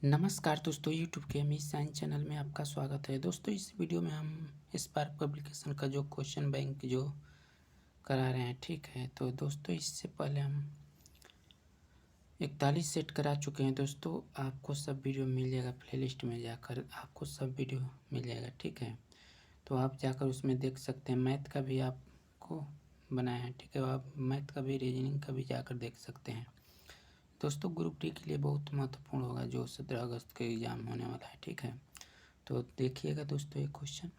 नमस्कार दोस्तों, यूट्यूब के अमित साइंस चैनल में आपका स्वागत है। दोस्तों, इस वीडियो में हम स्पार्क पब्लिकेशन का जो क्वेश्चन बैंक जो करा रहे हैं, ठीक है। तो दोस्तों, इससे पहले हम 41 सेट करा चुके हैं। दोस्तों, आपको सब वीडियो मिल जाएगा, प्लेलिस्ट में जाकर आपको सब वीडियो मिल जाएगा, ठीक है। तो आप जाकर उसमें देख सकते हैं। मैथ का भी आपको बनाया है, ठीक है। आप मैथ का भी, रीजनिंग का भी जाकर देख सकते हैं। दोस्तों, ग्रुप डी के लिए बहुत महत्वपूर्ण होगा, जो 17 अगस्त के एग्ज़ाम होने वाला है, ठीक है। तो देखिएगा दोस्तों, एक क्वेश्चन,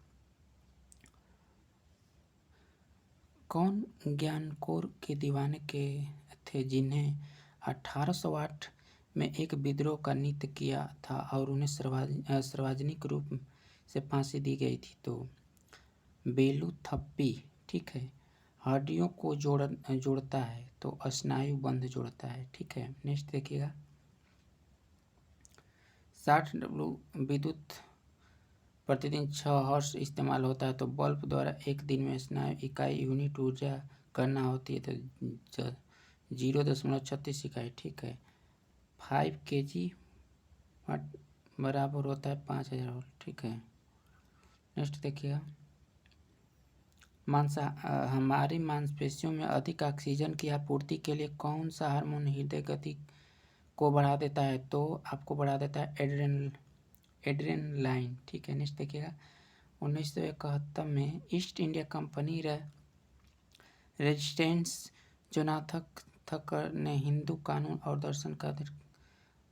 कौन ज्ञानकोर के दीवाने के थे जिन्हें 1808 में एक विद्रोह का नित्य किया था और उन्हें सार्वजनिक रूप से फांसी दी गई थी? तो बेलू थप्पी, ठीक है। हड्डियों को जोड़ता है, तो स्नायु बंध जोड़ता है, ठीक है। नेक्स्ट देखिएगा, 60 विद्युत प्रतिदिन 6 हर्ट्ज इस्तेमाल होता है, तो बल्ब द्वारा एक दिन में स्नायु इकाई यूनिट ऊर्जा करना होती है, तो 0.36 इकाई, ठीक है। 5 kg बराबर होता है 5000 वोल्ट, ठीक है। नेक्स्ट देखिएगा, हमारी मांसपेशियों में अधिक ऑक्सीजन की आपूर्ति के लिए कौन सा हार्मोन हृदय गति को बढ़ा देता है? तो आपको बढ़ा देता है एड्रेनलाइन, ठीक है। नेक्स्ट देखिएगा, 1971 में East India Company resistance Jonathan Thakkar ने हिंदू कानून और दर्शन का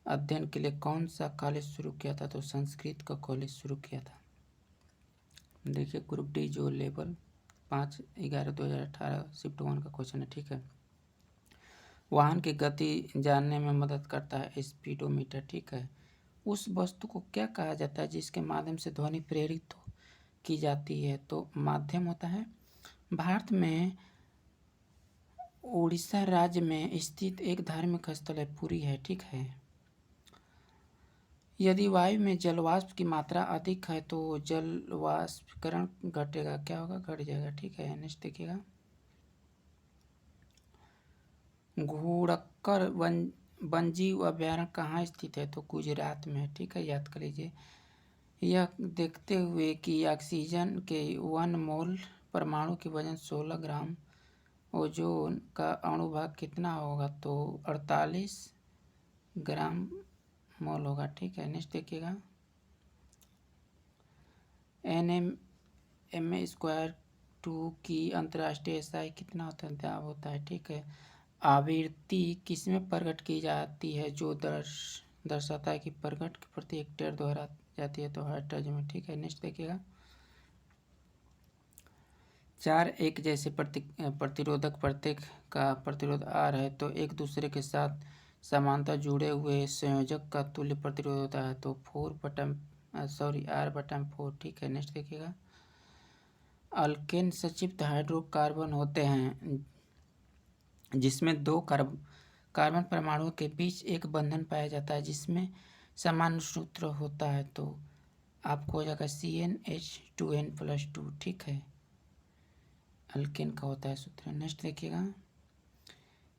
अध्ययन के लिए कौन सा कॉलेज शुरू किया था? तो संस्कृत का कॉलेज शुरू किया था। देखिए, ग्रुप डी जो लेवल 5/11/2018 शिफ्ट 1 का क्वेश्चन है, ठीक है। वाहन की गति जानने में मदद करता है स्पीडोमीटर, ठीक है। उस वस्तु को क्या कहा जाता है जिसके माध्यम से ध्वनि प्रेरित की जाती है? तो माध्यम होता है। भारत में उड़ीसा राज्य में स्थित एक धार्मिक स्थल है, पुरी है, ठीक है। यदि वायु में जलवाष्प की मात्रा अधिक है तो जलवाष्पीकरण घटेगा, क्या होगा? घट जाएगा, ठीक है। नेक्स्ट देखिएगा, घुड़क्कर वन्यजीव अभयारण्य कहाँ स्थित है? तो गुजरात में है, ठीक है, याद कर लीजिए। यह देखते हुए कि ऑक्सीजन के 1 मोल परमाणु की वजन 16 ग्राम, ओजोन का अणुभाग कितना होगा? तो 48 ग्राम मोल होगा, ठीक है। नेक्स्ट देखिएगा, NM/2 की अंतर्राष्ट्रीय SI कितना होता है? दाब होता है, ठीक है। आवृत्ति किसमें प्रकट की जाती है जो दर्शाता है कि प्रकट की प्रति हेक्टेयर दोहरा जाती है? तो हर्ट्ज में, ठीक है। नेक्स्ट देखिएगा, 4 एक जैसे प्रतिरोधक प्रत्येक का प्रतिरोध R है, तो एक दूसरे के साथ समांतर जुड़े हुए संयोजक का तुल्य प्रतिरोध होता है, तो R/4, ठीक है। नेक्स्ट देखिएगा, अल्केन संक्षिप्त हाइड्रोकार्बन होते हैं जिसमें 2 कार्बन परमाणुओं के बीच एक बंधन पाया जाता है जिसमें समान सूत्र होता है, तो आपको हो जाएगा CnH2n+2, ठीक है। अल्केन का होता है सूत्र। नेक्स्ट देखिएगा,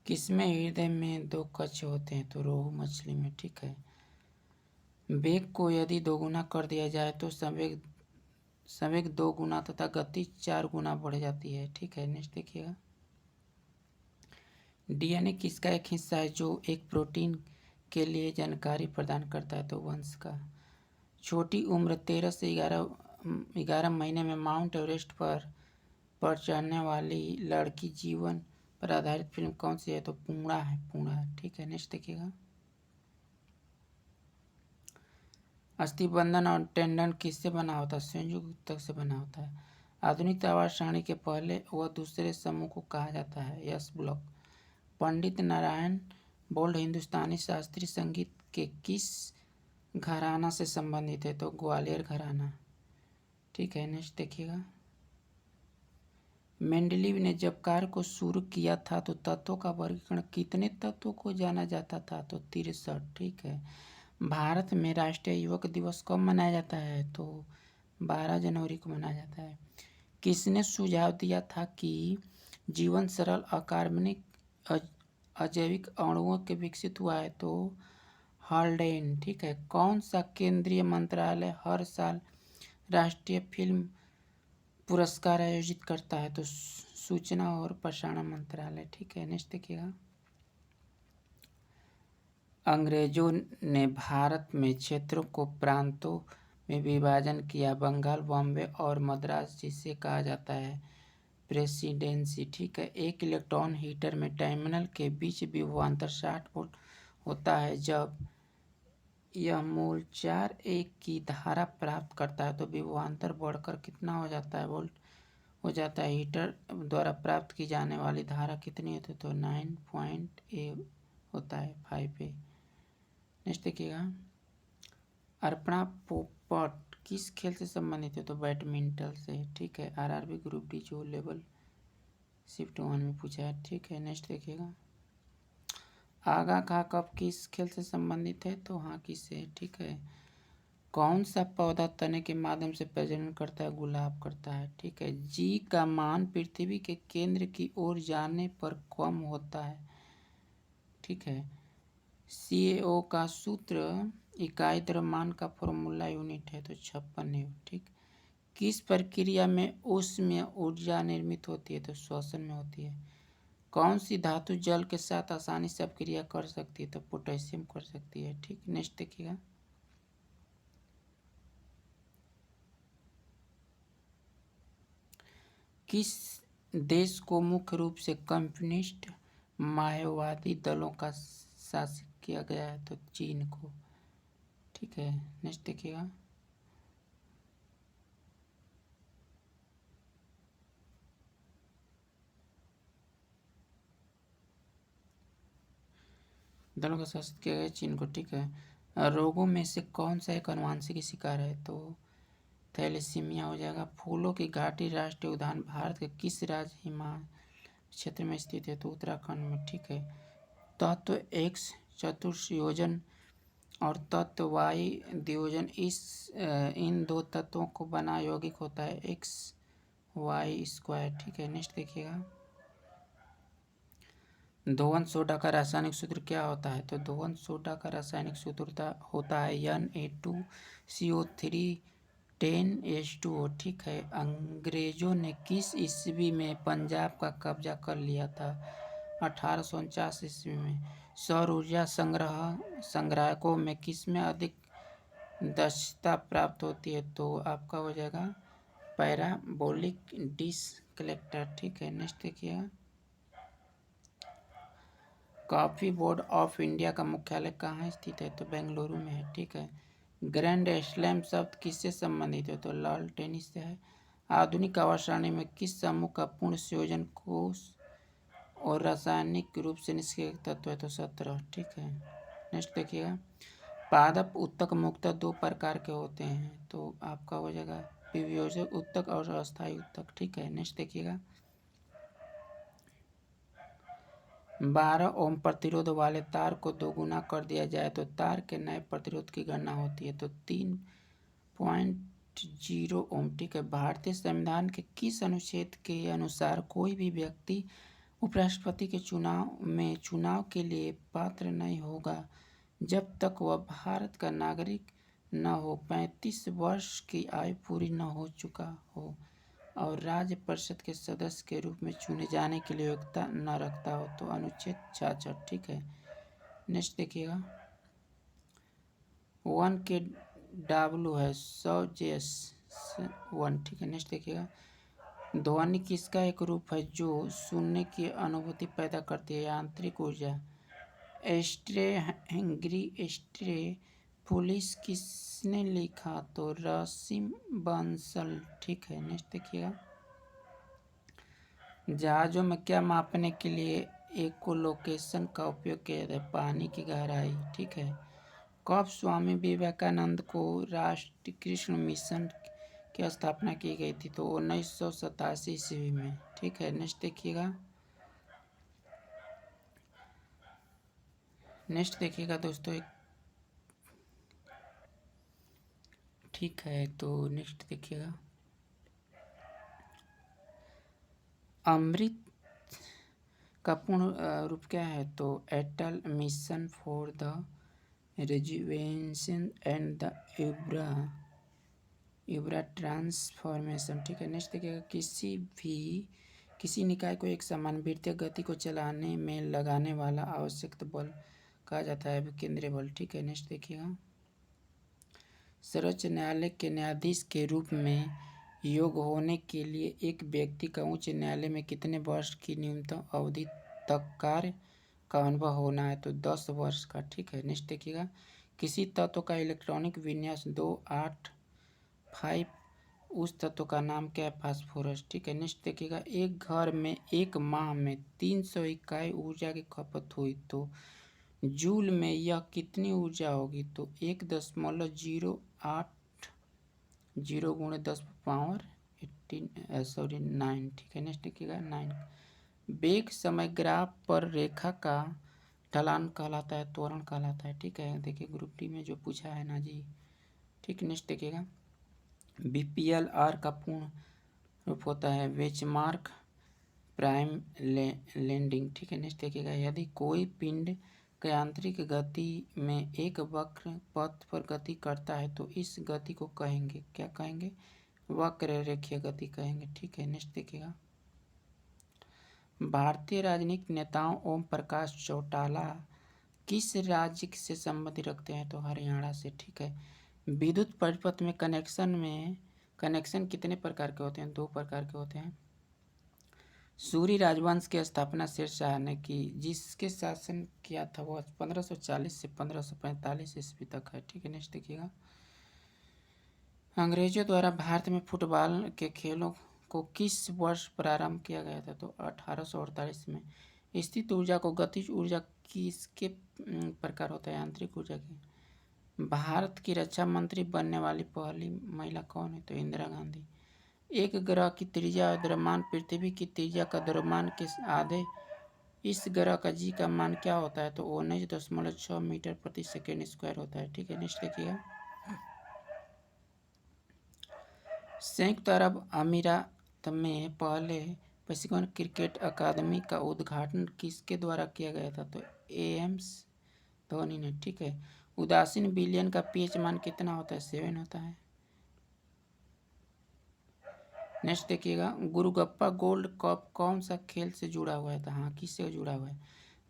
किसमें हृदय में 2 कक्ष होते हैं? तो रोहू मछली में, ठीक है। वेग को यदि 2 गुना कर दिया जाए तो संवेग 2 गुना तथा गति 4 गुना बढ़ जाती है, ठीक है। नेक्स्ट देखिएगा, DNA किसका एक हिस्सा है जो एक प्रोटीन के लिए जानकारी प्रदान करता है? तो वंश का। छोटी उम्र 13 से 11 महीने में माउंट एवरेस्ट पर चढ़ने वाली लड़की जीवन पर आधारित फिल्म कौन सी है? तो पूर्णा है, ठीक है। नेक्स्ट देखिएगा, अस्थिबंधन और टेंडन किससे बना होता है? संयुक्त ऊतक से बना होता है। आधुनिक आवाज सारणी के पहले व दूसरे समूह को कहा जाता है? यस ब्लॉक। पंडित नारायण बोल्ड हिंदुस्तानी शास्त्रीय संगीत के किस घराना से संबंधित है? तो ग्वालियर घराना, ठीक है। नेक्स्ट देखिएगा, मेंडलीव ने जब कार्य को शुरू किया था तो तत्वों का वर्गीकरण कितने तत्वों को जाना जाता था? तो 63, ठीक है। भारत में राष्ट्रीय युवक दिवस कब मनाया जाता है? तो 12 जनवरी को मनाया जाता है। किसने सुझाव दिया था कि जीवन सरल अकार्बनिक अजैविक अणुओं के विकसित हुआ है? तो हॉल्डेन। ठीक है। कौन सा केंद्रीय मंत्रालय हर साल राष्ट्रीय फिल्म पुरस्कार आयोजित करता है? तो सूचना और प्रसारण मंत्रालय। ठीक है। नेक्स्ट देखिएगा। अंग्रेजों ने भारत में क्षेत्रों को प्रांतों में विभाजन किया। बंगाल, बॉम्बे और मद्रास, जिसे कहा जाता है प्रेसिडेंसी। ठीक है। एक इलेक्ट्रॉन हीटर में टर्मिनल के बीच विभवांतर 60 वोल्ट होता है। जब यह मूल 4 A की धारा प्राप्त करता है तो विभवांतर बढ़कर कितना हो जाता है? वोल्ट हो जाता है। हीटर द्वारा प्राप्त की जाने वाली धारा कितनी होती है? तो 9.8 होता है, 5A। नेक्स्ट देखिएगा। अर्पणा पोपट किस खेल से संबंधित है? तो बैडमिंटन से। ठीक है। आरआरबी ग्रुप डी जो लेवल शिफ्ट 1 में पूछा है। ठीक है। नेक्स्ट देखिएगा। आगा खां कब किस खेल से संबंधित है? तो हॉकी से। ठीक है। कौन सा पौधा तने के माध्यम से प्रजनन करता है? गुलाब करता है। ठीक है। जी का मान पृथ्वी के केंद्र की ओर जाने पर कम होता है। ठीक है। CaO का सूत्र इकाई द्रव्यमान का फॉर्मूला यूनिट है, तो 56 है। ठीक। किस प्रक्रिया में ऊष्मीय ऊर्जा निर्मित होती है? तो श्वसन में होती है। कौन सी धातु जल के साथ आसानी से अपक्रिया कर सकती है? तो पोटेशियम कर सकती है। ठीक। नेक्स्ट देखिएगा। किस देश को मुख्य रूप से कम्युनिस्ट माओवादी दलों का शासित किया गया है? तो चीन को। ठीक है। नेक्स्ट देखिएगा। दलों का शासित किया गया चीन को। ठीक है। रोगों में से कौन सा एक अनुवांशिक शिकार है? तो थैलेसीमिया हो जाएगा। फूलों की घाटी राष्ट्रीय उद्यान भारत के किस राज्य हिमालय क्षेत्र में स्थित है? तो उत्तराखंड में। ठीक है। तत्व X चतुर्संयोजन और तत्व Y द्वियोजन इन दो तत्वों को बना यौगिक होता है XY²। ठीक है। नेक्स्ट देखिएगा। दोवन सोडा का रासायनिक सूत्र क्या होता है? तो दोवन सोडा का रासायनिक सूत्र होता है Na2CO3 10H2O। ठीक है। अंग्रेजों ने किस ईस्वी में पंजाब का कब्जा कर लिया था? 1849 ईस्वी में। सौर ऊर्जा संग्राहकों में किसमें अधिक दक्षता प्राप्त होती है? तो आपका हो जाएगा पैराबोलिक डिश कलेक्टर। ठीक है। नेक्स्ट देखिए। कॉफी बोर्ड ऑफ इंडिया का मुख्यालय कहाँ स्थित है? तो बेंगलुरु में है। ठीक है। ग्रैंड स्लैम शब्द किससे संबंधित है? तो लॉन टेनिस से है। आधुनिक आवास सारणी में किस समूह का पूर्ण संयोजन कोष और रासायनिक रूप से निष्क्रिय तत्व है? तो 17। ठीक है। नेक्स्ट देखिएगा। पादप उत्तक मुख्यतः 2 प्रकार के होते हैं, तो आपका हो जाएगा वियोजक उत्तक और अस्थायी उत्तक। ठीक है। नेक्स्ट देखिएगा। 12 ओम प्रतिरोध वाले तार को दोगुना कर दिया जाए तो तार के नए प्रतिरोध की गणना होती है, तो 3.0 ओम। ठीक है। भारतीय संविधान के किस अनुच्छेद के अनुसार कोई भी व्यक्ति उपराष्ट्रपति के चुनाव के लिए पात्र नहीं होगा जब तक वह भारत का नागरिक न हो, 35 वर्ष की आयु पूरी न हो चुका हो और राज्य परिषद के सदस्य के रूप में चुने जाने के लिए योग्यता न रखता हो, तो अनुच्छेद 66। ठीक है। नेक्स्ट देखिएगा। 1 kW है 100 JS1। ठीक है। नेक्स्ट देखिएगा। ध्वनि किसका एक रूप है जो सुनने की अनुभूति पैदा करती है? यांत्रिक ऊर्जा। स्ट्रे पुलिस किसने लिखा? तो रसीम बंसल। ठीक है। नेक्स्ट देखिएगा। जहाजों में क्या मापने के लिए इकोलोकेशन का उपयोग किया जाता है? पानी की गहराई। ठीक है। कब स्वामी विवेकानंद को राष्ट्रीय कृष्ण मिशन की स्थापना की गई थी? तो 1987 ईस्वी में। ठीक है। नेक्स्ट देखिएगा। नेक्स्ट देखिएगा दोस्तों। ठीक है। तो नेक्स्ट देखिएगा। अमृत का पूर्ण रूप क्या है? तो Atal mission for the rejuvenation and the यूब्रा ट्रांसफॉर्मेशन। ठीक है, नेक्स्ट देखिएगा, किसी निकाय को एक समान वृत्तीय गति को चलाने में लगाने वाला आवश्यक बल कहा जाता है केंद्रीय बल। ठीक है, नेक्स्ट देखिएगा, सर्वोच्च न्यायालय के न्यायाधीश के रूप में योग्य होने के लिए एक व्यक्ति का उच्च न्यायालय में कितने वर्ष की न्यूनतम अवधि तक कार्य का अनुभव होना है? तो 10 वर्ष का। ठीक है, नेक्स्ट देखिएगा, किसी तत्व का इलेक्ट्रॉनिक विन्यास 285, उस तत्व का नाम क्या है? फास्फोरस। ठीक है, नेक्स्ट देखिएगा, एक घर में एक माह में 300 इकाई ऊर्जा की खपत हुई तो जूल में यह कितनी ऊर्जा होगी? तो 1.080 गुणे 10 पावर 9। ठीक है, नेक्स्ट देखिएगा 9, वेग समय ग्राफ पर रेखा का ढलान कहलाता है, त्वरण कहलाता है। ठीक है, देखिए ग्रुप डी में जो पूछा है ना जी। ठीक, नेक्स्ट देखिएगा, BPLR का पूर्ण रूप होता है बेंचमार्क प्राइम लैंडिंग। ठीक है, नेक्स्ट देखिएगा, यदि कोई पिंड के आंतरिक गति में एक वक्र पथ पर गति करता है तो इस गति को कहेंगे, क्या कहेंगे? वक्र रेखीय गति कहेंगे। ठीक है, नेक्स्ट देखिएगा, भारतीय राजनीतिक नेताओं ओम प्रकाश चौटाला किस राज्य से संबंधित रखते हैं? तो हरियाणा से। ठीक है, विद्युत परिपथ में कनेक्शन कितने प्रकार के होते हैं? 2 प्रकार के होते हैं। सूरी राजवंश की स्थापना शेरशाह ने की, जिसके शासन किया था वो 1540 से 1545 ईस्वी तक है। ठीक है, नेक्स्ट देखिएगा, अंग्रेजों द्वारा भारत में फुटबॉल के खेलों को किस वर्ष प्रारंभ किया गया था? तो 1848 में। स्थित ऊर्जा को गतिज ऊर्जा किसके प्रकार होता है? आंतरिक ऊर्जा की। भारत की रक्षा मंत्री बनने वाली पहली महिला कौन है? तो इंदिरा गांधी। एक ग्रह की त्रिज्या और द्रव्यमान पृथ्वी की त्रिज्या का द्रव्यमान के आधे, इस ग्रह का जी का मान क्या होता है? तो 19.6 मीटर प्रति सेकेंड स्क्वायर होता है। ठीक है, नेक्स्ट देखिएगा, संयुक्त अरब अमीरात में पहले प्रशिक्षण क्रिकेट अकादमी का उद्घाटन किसके द्वारा किया गया था? तो एम्स धोनी ने। ठीक है, उदासीन विलयन का पीएच मान कितना होता है? 7 होता है। नेक्स्ट देखिएगा, गुरुगप्पा गोल्ड कप कौन सा खेल से जुड़ा हुआ है? तो हाँ, किससे जुड़ा हुआ है?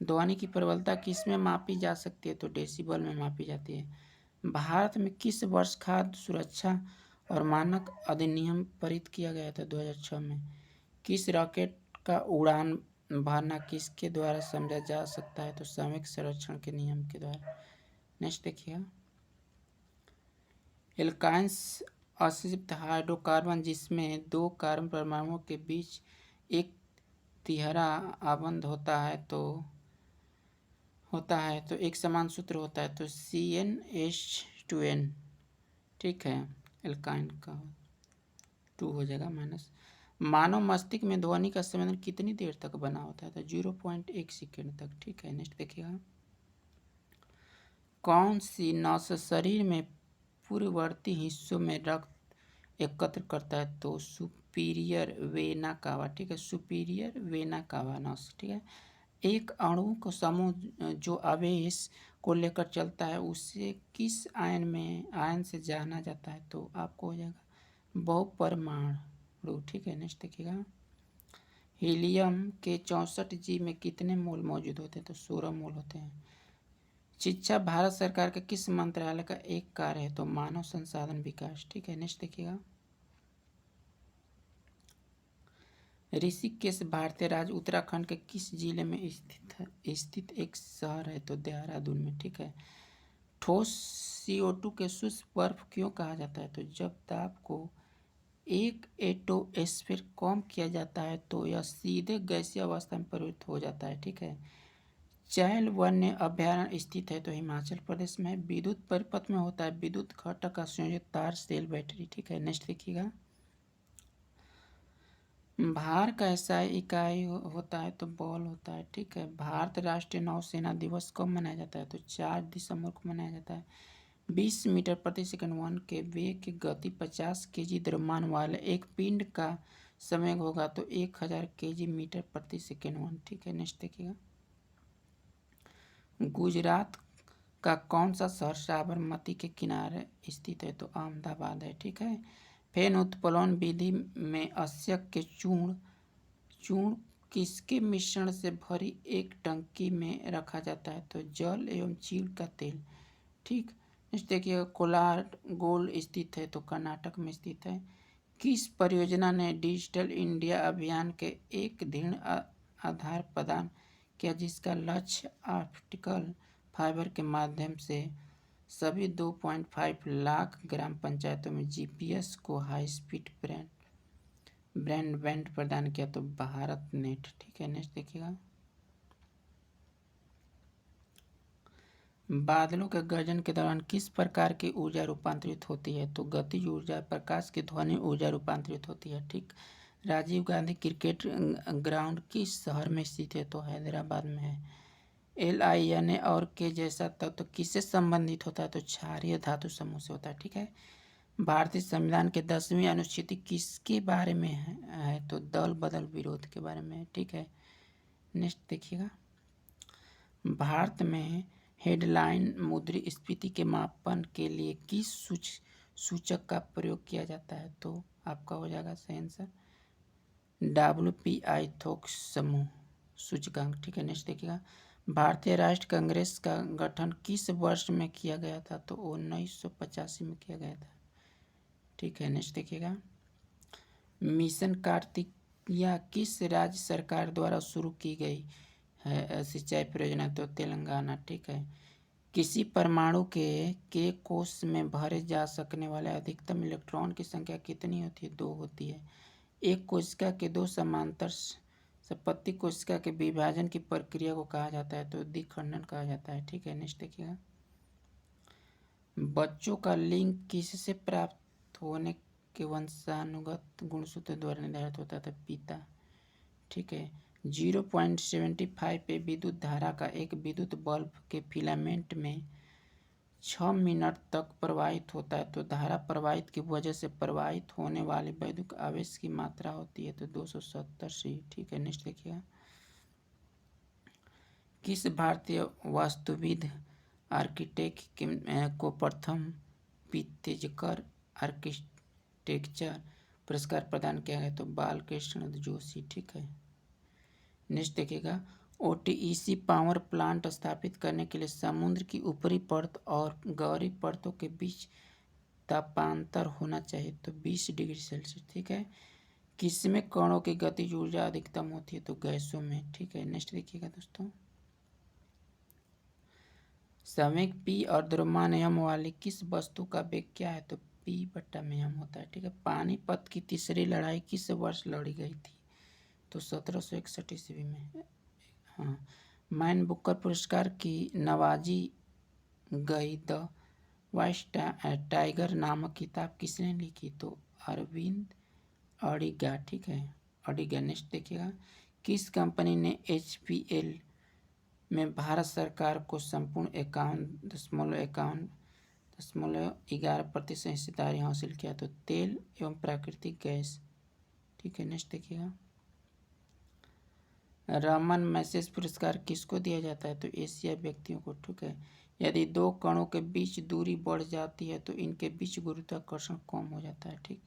ध्वनि की प्रबलता किस में मापी जा सकती है? तो डेसिबल में मापी जाती है। भारत में किस वर्ष खाद्य सुरक्षा और मानक अधिनियम पारित किया गया था? 2006 में। किस रॉकेट का उड़ान भरना किसके द्वारा समझा जा सकता है? तो सामयिक संरक्षण के नियम के द्वारा। नेक्स्ट देखिएगा, एल्काइंस असिप्त हाइड्रोकार्बन जिसमें 2 कार्बन परमाणुओं के बीच एक तिहरा आबंध होता है तो एक समान सूत्र होता है, तो CnH2n। ठीक है, एल्काइन का 2 हो जाएगा माइनस। मानव मस्तिष्क में ध्वनि का संवेदन कितनी देर तक बना होता है? तो 0.1 सेकेंड तक। ठीक है, नेक्स्ट देखिएगा, कौन सी नस शरीर में पूर्ववर्ती हिस्सों में रक्त एकत्र करता है? तो सुपीरियर वेना कावा। ठीक है, सुपीरियर वेना कावा नस। ठीक है, एक अणु को समूह जो आवेश को लेकर चलता है उसे किस आयन से जाना जाता है? तो आपको हो जाएगा बहुपरमाणु। ठीक है, नेक्स्ट देखिएगा, हीलियम के 64 जी में कितने मोल मौजूद होते हैं? तो 16 मोल होते हैं। शिक्षा भारत सरकार के किस मंत्रालय का एक कार्य है? तो मानव संसाधन विकास। ठीक है, नेक्स्ट देखिएगा, ऋषिकेश भारतीय राज्य उत्तराखंड के किस जिले में स्थित एक शहर है? तो देहरादून में। ठीक है, ठोस CO2 के शुष्क बर्फ क्यों कहा जाता है? तो जब दाब को 1 एटमॉस्फेयर कम किया जाता है तो यह सीधे गैसीय अवस्था में परिवर्तित हो जाता है। ठीक है, चैल वन्य अभयारण्य स्थित है तो हिमाचल प्रदेश में। विद्युत परिपथ में होता है विद्युत घटक का संयोजित तार सेल बैटरी। ठीक है, नेक्स्ट देखिएगा, भार का SI इकाई होता है तो बॉल होता है। ठीक है, भारत राष्ट्रीय नौसेना दिवस कब मनाया जाता है? तो 4 दिसंबर को मनाया जाता है। 20 मीटर प्रति सेकंड 1 के वेग की गति 50 kg द्रव्यमान वाले एक पिंड का संवेग होगा तो 1000 kg मीटर प्रति सेकंड 1। ठीक है, नेक्स्ट देखिएगा, गुजरात का कौन सा शहर साबरमती के किनारे स्थित है? तो अहमदाबाद है। ठीक है। फेन उत्प्लावन विधि में अस्यक के चूर्ण किसके मिश्रण से भरी एक टंकी में रखा जाता है? तो जल एवं चीड़ का तेल। ठीक। नेक्स्ट देखिए, कोलार गोल्ड स्थित है? तो कर्नाटक में स्थित है। किस परियोजना ने डिजिटल इंडिया अभियान के एक दृढ़ आधार प्रदान किया, जिसका लक्ष्य ऑप्टिकल फाइबर के माध्यम से सभी 2.5 लाख ग्राम पंचायतों में जीपीएस को हाई स्पीड ब्रॉडबैंड प्रदान किया? तो भारत नेट। ठीक है। नेक्स्ट देखिएगा, बादलों के गर्जन के दौरान किस प्रकार की ऊर्जा रूपांतरित होती है? तो गतिज ऊर्जा, प्रकाश की ध्वनि ऊर्जा रूपांतरित होती है। ठीक। राजीव गांधी क्रिकेट ग्राउंड किस शहर में स्थित है? तो हैदराबाद में है। LINA और के जैसा तत्व तो किससे संबंधित होता है? तो क्षारीय धातु समूह से होता है। ठीक है। भारतीय संविधान के 10वीं अनुच्छेद किसके बारे में है? तो दल बदल विरोध के बारे में। ठीक है। नेक्स्ट देखिएगा, भारत में हेडलाइन मुद्रास्फीति के मापन के लिए किस सूचक का प्रयोग किया जाता है? तो आपका हो जाएगा सही आंसर WPI थोक समूह सूचकांक। ठीक है। नेक्स्ट देखिएगा, भारतीय राष्ट्रीय कांग्रेस का गठन किस वर्ष में किया गया था? तो 1985 में किया गया था। ठीक है। नेक्स्ट देखिएगा, मिशन कार्तिकेय किस राज्य सरकार द्वारा शुरू की गई है सिंचाई परियोजना? तो तेलंगाना। ठीक है। किसी परमाणु के कोश में भरे जा सकने वाले अधिकतम इलेक्ट्रॉन की संख्या कितनी होती है? 2 होती है। एक कोशिका के 2 समांतर संपत्ति कोशिका के विभाजन की प्रक्रिया को कहा जाता है? तो द्विखंडन कहा जाता है। ठीक है। नेक्स्ट देखिएगा, बच्चों का लिंग किससे प्राप्त होने के वंशानुगत गुणसूत्र द्वारा निर्धारित होता था? पिता। ठीक है। 0.75 पे विद्युत धारा का एक विद्युत बल्ब के फिलामेंट में 6 मिनट तक प्रवाहित होता है। तो धारा प्रवाहित की वजह से प्रवाहित होने वाले वैद्युत आवेश की मात्रा होती है? तो 270 सी। ठीक है। नेक्स्ट देखिएगा, किस भारतीय वास्तुविद आर्किटेक्ट को प्रथम पित्तेजकर आर्किटेक्चर पुरस्कार प्रदान किया गया? तो बालकृष्ण जोशी। ठीक है। नेक्स्ट देखिएगा, OTEC पावर प्लांट स्थापित करने के लिए समुद्र की ऊपरी परत और गहरी परतों के बीच तापांतर होना चाहिए? तो 20 डिग्री सेल्सियस। ठीक है। किसमें कणों की गतिज ऊर्जा अधिकतम होती है? तो गैसों में। ठीक है। नेक्स्ट देखिएगा दोस्तों, समय P और द्रव्यमान m वाली किस वस्तु का वेग क्या है? तो P/m होता है। ठीक है। पानीपत की तीसरी लड़ाई किस वर्ष लड़ी गई थी? तो 1761 ईस्वी में। हाँ। मैन बुकर पुरस्कार की नवाजी गई द वाइट टाइगर नामक किताब किसने लिखी? तो अरविंद अडिगा। ठीक है। अडिगा। नेक्स्ट देखिएगा, किस कंपनी ने HPL में भारत सरकार को संपूर्ण 51.11% हिस्सेदारी हासिल किया? तो तेल एवं प्राकृतिक गैस। ठीक है। नेक्स्ट देखिएगा, रमन मैसेज पुरस्कार किसको दिया जाता है? तो एशियाई व्यक्तियों को। ठीक है। यदि 2 कणों के बीच दूरी बढ़ जाती है तो इनके बीच गुरुत्वाकर्षण कम हो जाता है। ठीक।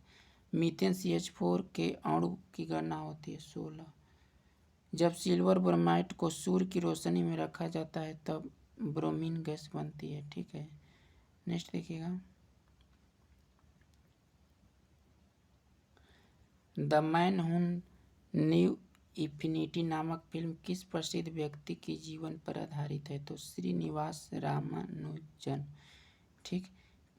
मीथेन CH4 के अणु की गणना होती है 16। जब सिल्वर ब्रोमाइड को सूर्य की रोशनी में रखा जाता है तब ब्रोमीन गैस बनती है। ठीक है। नेक्स्ट देखिएगा, the man who new infinity नामक फिल्म किस प्रसिद्ध व्यक्ति के जीवन पर आधारित है? तो श्रीनिवास रामानुजन। ठीक।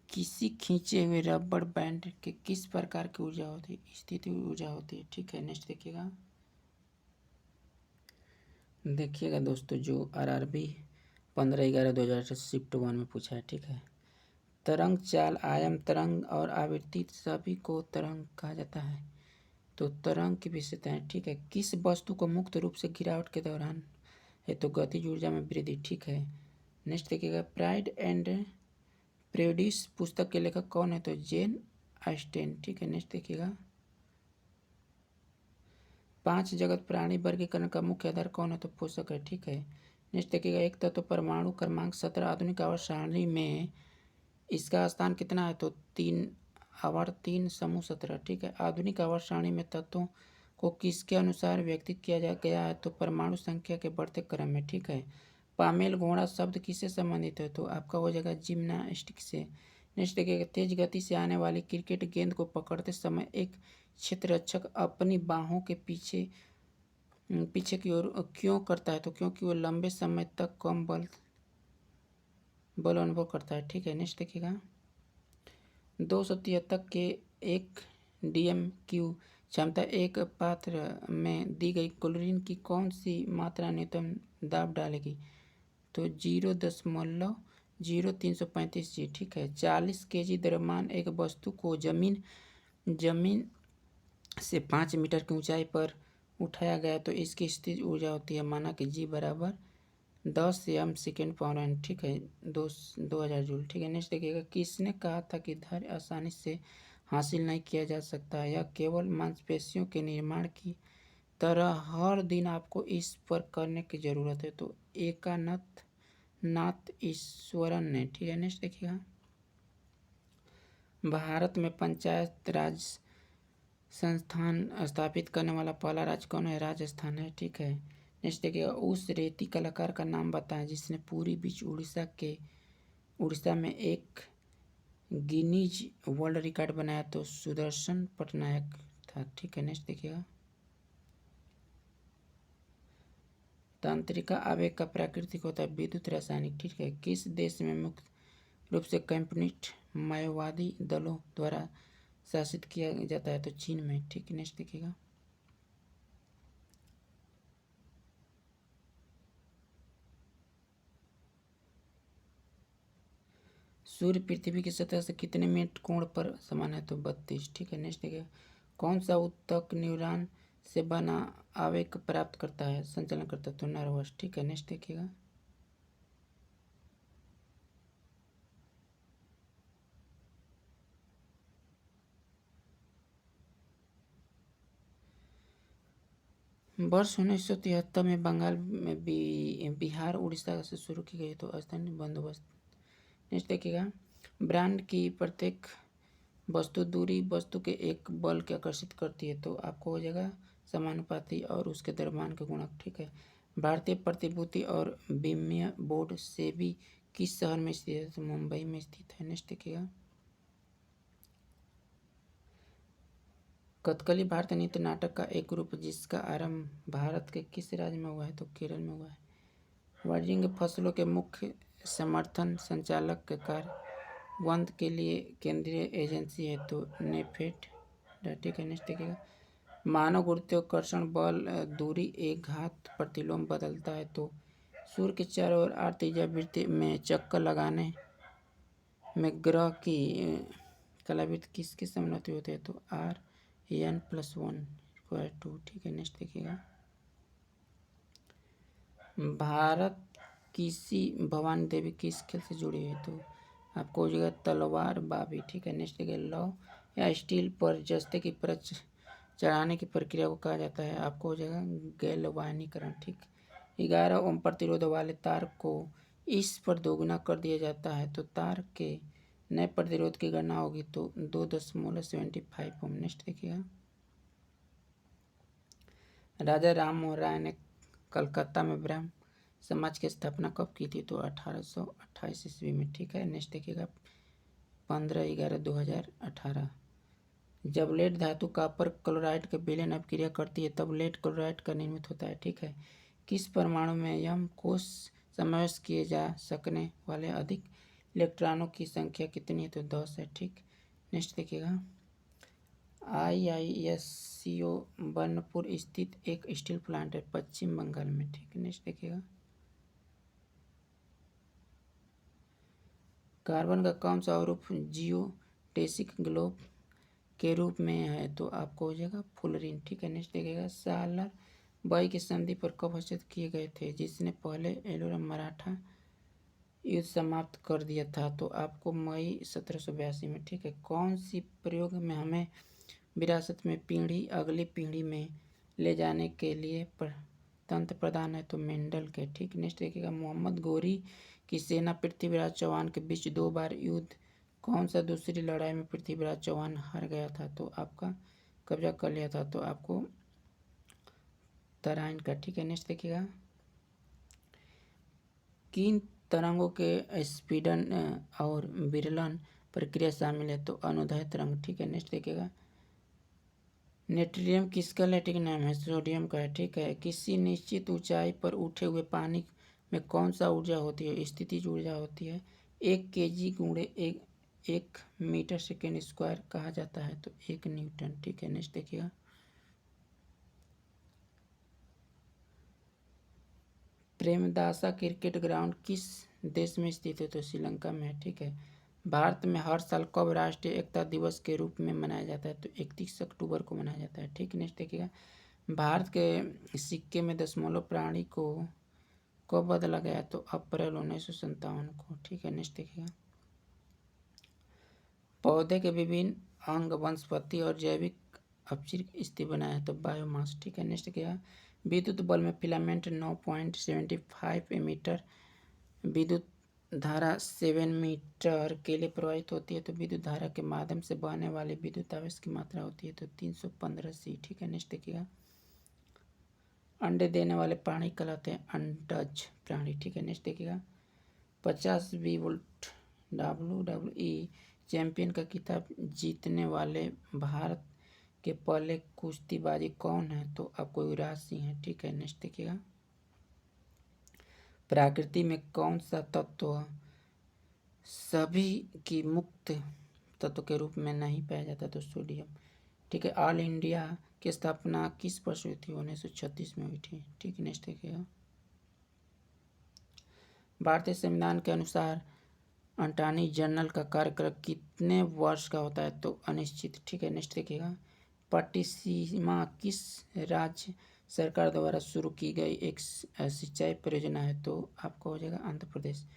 किसी खींचे हुए रबड़ बैंड के किस प्रकार की ऊर्जा होती है? स्थिति ऊर्जा होती है। ठीक है। नेक्स्ट देखिएगा दोस्तों, जो RRB 15/11/2018 शिफ्ट 1 में पूछा है। ठीक है। तरंग चाल, आयाम, तरंग और आवृत्ति सभी को तरंग कहा जाता है? तो तरंग की विशेषताएं। ठीक है। किस वस्तु को मुक्त रूप से गिरावट के दौरान है? तो गतिज ऊर्जा में वृद्धि। ठीक है। नेक्स्ट देखिएगा, प्राइड एंड प्रेजुडिस पुस्तक के लेखक कौन है? तो जेन ऑस्टेन। ठीक है। नेक्स्ट देखिएगा, 5 जगत प्राणी वर्गीकरण का मुख्य आधार कौन है? तो पोषक है। ठीक है। नेक्स्ट देखिएगा, एक तत्व परमाणु क्रमांक 17 आधुनिक आवर्त सारणी में इसका स्थान कितना है? तो 3 आवर्त 3 समूह 17। ठीक है, आधुनिक आवर्त सारणी में तत्वों को किसके अनुसार व्यक्तित किया जा गया है? तो परमाणु संख्या के बढ़ते क्रम में। ठीक है, पामेल घोड़ा शब्द किससे संबंधित है? तो आपका हो जाएगा जिम्नास्टिक से। नेक्स्ट देखिएगा, तेज गति से आने वाली क्रिकेट गेंद को पकड़ते समय एक क्षेत्ररक्षक अपनी बाहों के पीछे पीछे की ओर क्यों करता है? तो क्योंकि वो लंबे समय तक कम बल अनुभव करता है। ठीक है, नेक्स्ट देखिएगा, 273 के एक DMQ क्षमता एक पात्र में दी गई क्लोरीन की कौन सी मात्रा न्यूनतम दाब डालेगी? तो 0.0335 जी। ठीक है, 40 kg द्रव्यमान एक वस्तु को जमीन से 5 मीटर की ऊंचाई पर उठाया गया तो इसकी स्थितिज ऊर्जा होती है, माना कि G बराबर 10 m सेकेंड पर। ठीक है, 2000 जूल। ठीक है, नेक्स्ट देखिएगा, किसने कहा था कि धैर्य आसानी से हासिल नहीं किया जा सकता? यह केवल मांसपेशियों के निर्माण की तरह हर दिन आपको इस पर करने की जरूरत है। तो एकानंद नाथ ईश्वरन ने। ठीक है, नेक्स्ट देखिएगा, भारत में पंचायत राज संस्थान स्थापित करने वाला पहला राज्य कौन है? राजस्थान है। ठीक है, नेक्स्ट देखिएगा, उस रेती कलाकार का नाम बताएं जिसने पूरी बीच उड़ीसा में एक गिनीज वर्ल्ड रिकॉर्ड बनाया? तो सुदर्शन पटनायक था। ठीक है, नेक्स्ट देखिएगा, तंत्रिका आवेग का प्राकृतिक होता है विद्युत रासायनिक। ठीक है, किस देश में मुख्य रूप से कम्युनिस्ट माओवादी दलों द्वारा शासित किया जाता है? तो चीन में। ठीक है, नेक्स्ट देखिएगा, सूर्य पृथ्वी की सतह से कितने मिनट कोण पर समान है? तो 32। ठीक है, नेक्स्ट देखिएगा, कौन सा ऊतक न्यूरॉन से बना आवेग प्राप्त करता है, संचालन करता है? तो नर्वस। ठीक है, नेक्स्ट देखिएगा, वर्ष 1973 में बंगाल में बिहार उड़ीसा से शुरू की गई तो स्थानीय बंदोबस्त। नेक्स्ट देखिएगा, ब्रांड की प्रत्येक वस्तु दूरी वस्तु के एक बल के आकर्षित करती है? तो आपको हो जाएगा समानुपाती और उसके द्रव्यमान के गुणक। ठीक है, भारतीय प्रतिभूति और विनिमय बोर्ड सेबी किस शहर में स्थित है? तो मुंबई में स्थित है। नेक्स्ट देखिएगा, कथकली भारतीय नृत्य नाटक का एक रूप जिसका आरंभ भारत के किस राज्य में हुआ है? तो केरल में हुआ है। वाणिज्यिक फसलों के मुख्य समर्थन संचालक के कार्यान्वयन के लिए केंद्रीय एजेंसी है? तो नेफेड। ठीक है, नेक्स्ट देखिएगा, मानव गुरुत्वाकर्षण बल दूरी एक घात प्रतिलोम बदलता है? तो सूर्य के चारों ओर आवर्ती में चक्कर लगाने में ग्रह की कलावृत्ति किसके समानुपाती होती है? तो RN+1/2। ठीक है, नेक्स्ट देखिएगा, भारत किसी भवानी देवी किस खेल से जुड़ी है? तो आपको हो जाएगा तलवारबाजी। ठीक है, नेक्स्ट देखिए, लौ या स्टील पर जस्ते की परत चढ़ाने की प्रक्रिया को कहा जाता है? आपको हो जाएगा गैल्वानीकरण। ठीक, 11 ओम प्रतिरोध वाले तार को इस पर दोगुना कर दिया जाता है तो तार के नए प्रतिरोध की गणना होगी तो 2.75 ओम। नेक्स्ट देखिएगा, राजा राम मोहन राय ने कलकत्ता में ब्राह्म समाज की स्थापना कब की थी? तो 1828 ईस्वी में। ठीक है, नेक्स्ट देखिएगा, 15/11/2018। जब लेड धातु कॉपर क्लोराइड के विलयन अपक्रिया करती है तब लेड क्लोराइड का निर्मित होता है। ठीक है, किस परमाणु में यम कोष समावेश किए जा सकने वाले अधिक इलेक्ट्रॉनों की संख्या कितनी है? तो 10 है। ठीक, नेक्स्ट देखिएगा, IISCO बर्नपुर स्थित एक स्टील प्लांट है पश्चिम बंगाल में। ठीक है, नेक्स्ट देखिएगा, कार्बन का कौन सा रूप जियोटेसिक ग्लोब के रूप में है? तो आपको हो जाएगा फुलरिन। ठीक है, नेक्स्ट देखिएगा, सालर बाई की संधि पर कब हस्ताक्षर किए गए थे जिसने पहले एलोरा मराठा युद्ध समाप्त कर दिया था? तो आपको मई 1782 में। ठीक है, कौन सी प्रयोग में हमें विरासत में पीढ़ी अगली पीढ़ी में ले जाने के लिए तंत्र प्रधान है? तो मेंडल के। ठीक, नेक्स्ट देखिएगा, मोहम्मद गोरी की सेना पृथ्वीराज चौहान के बीच 2 बार युद्ध, कौन सा दूसरी लड़ाई में पृथ्वीराज चौहान हार गया था? तो आपका कब्जा कर लिया था, तो आपको तराइन का। ठीक है, नेक्स्ट देखिएगा, किन तरंगों के स्पीडन और विरलन प्रक्रिया शामिल है? तो अनुदैर्ध्य तरंग। ठीक है, नेक्स्ट देखिएगा, नेट्रियम किसका लैटिन नाम है? सोडियम का है। ठीक है, किसी निश्चित ऊंचाई पर उठे हुए पानी में कौन सा ऊर्जा होती है? स्थितिज ऊर्जा होती है। 1 kg गुणे 1 मीटर/सेकेंड स्क्वायर कहा जाता है, तो 1 न्यूटन। ठीक है, नेक्स्ट देखिएगा, प्रेमदासा क्रिकेट ग्राउंड किस देश में स्थित है? तो श्रीलंका में है। ठीक है, भारत में हर साल कब राष्ट्रीय एकता दिवस के रूप में मनाया जाता है? तो 31 अक्टूबर को मनाया जाता है। ठीक, नेक्स्ट देखिएगा, भारत के सिक्के में दशमलव प्राणी को कब बदला गया? तो अप्रैल 1957 को। ठीक है, नेक्स्ट देखिएगा, पौधे के विभिन्न अंग वनस्पति और जैविक अपचित स्थिति बनाए हैं, तो बायोमास। ठीक है, नेक्स्ट देखिएगा, विद्युत बल्ब में फिलामेंट 9.75 मीटर, विद्युत धारा 7 मीटर के लिए प्रवाहित होती है, तो विद्युत धारा के माध्यम से बहने वाली विद्युत आवेश की मात्रा होती है, तो 315 सी। ठीक है, नेक्स्ट देखिएगा, अंडे देने वाले प्राणी कहलाते हैं अंडज प्राणी। ठीक है, नेक्स्ट देखिएगा, 50 वोल्ट WWE चैंपियन का खिताब जीतने वाले भारत के पहले कुश्तीबाजी कौन है? तो आपको युवराज सिंह है। ठीक है, नेक्स्ट देखिएगा, प्रकृति में कौन सा तत्व सभी की मुक्त तत्व के रूप में नहीं पाया जाता? तो सोडियम। ठीक है, ऑल इंडिया की स्थापना किस वर्ष हुई थी? 1936 में हुई थी। ठीक है, नेक्स्ट देखिएगा, भारतीय संविधान के अनुसार अटॉर्नी जनरल का कार्यकाल कितने वर्ष का होता है? तो अनिश्चित। ठीक है, नेक्स्ट देखिएगा, पट्टिसीमा किस राज्य सरकार द्वारा शुरू की गई एक सिंचाई परियोजना है? तो आपका हो जाएगा आंध्र प्रदेश।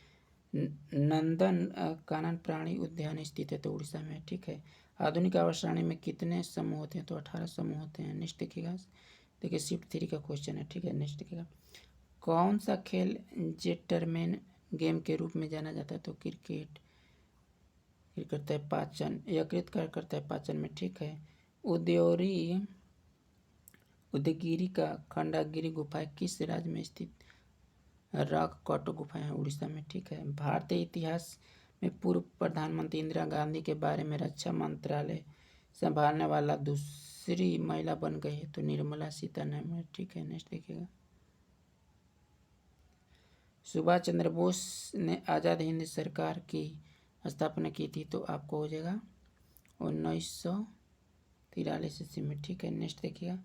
नंदन कानन प्राणी उद्यान स्थित है, तो उड़ीसा में। ठीक है, आधुनिक आवर्त में कितने समूह होते हैं? तो 18 समूह होते हैं। नेक्स्ट देखिएगा, देखिए शिफ्ट 3 का क्वेश्चन है। ठीक है, नेक्स्ट देखिएगा, कौन सा खेल जेंटलमैन गेम के रूप में जाना जाता है? तो क्रिकेट। ये करता है पाचन, यकृत कार्य करता है पाचन में। ठीक है, उदयगिरी का खंडागिरी गुफाएं किस राज्य में स्थित? रॉक कॉटो गुफाएं हैं, उड़ीसा में। ठीक है, भारतीय इतिहास में पूर्व प्रधानमंत्री इंदिरा गांधी के बारे में रक्षा मंत्रालय संभालने वाला दूसरी महिला बन गई है, तो निर्मला सीतारमण। ठीक है, नेक्स्ट देखिएगा, सुभाष चंद्र बोस ने आज़ाद हिंद सरकार की स्थापना की थी, तो आपको हो जाएगा 1943 ईस्वी में। ठीक है, नेक्स्ट देखिएगा,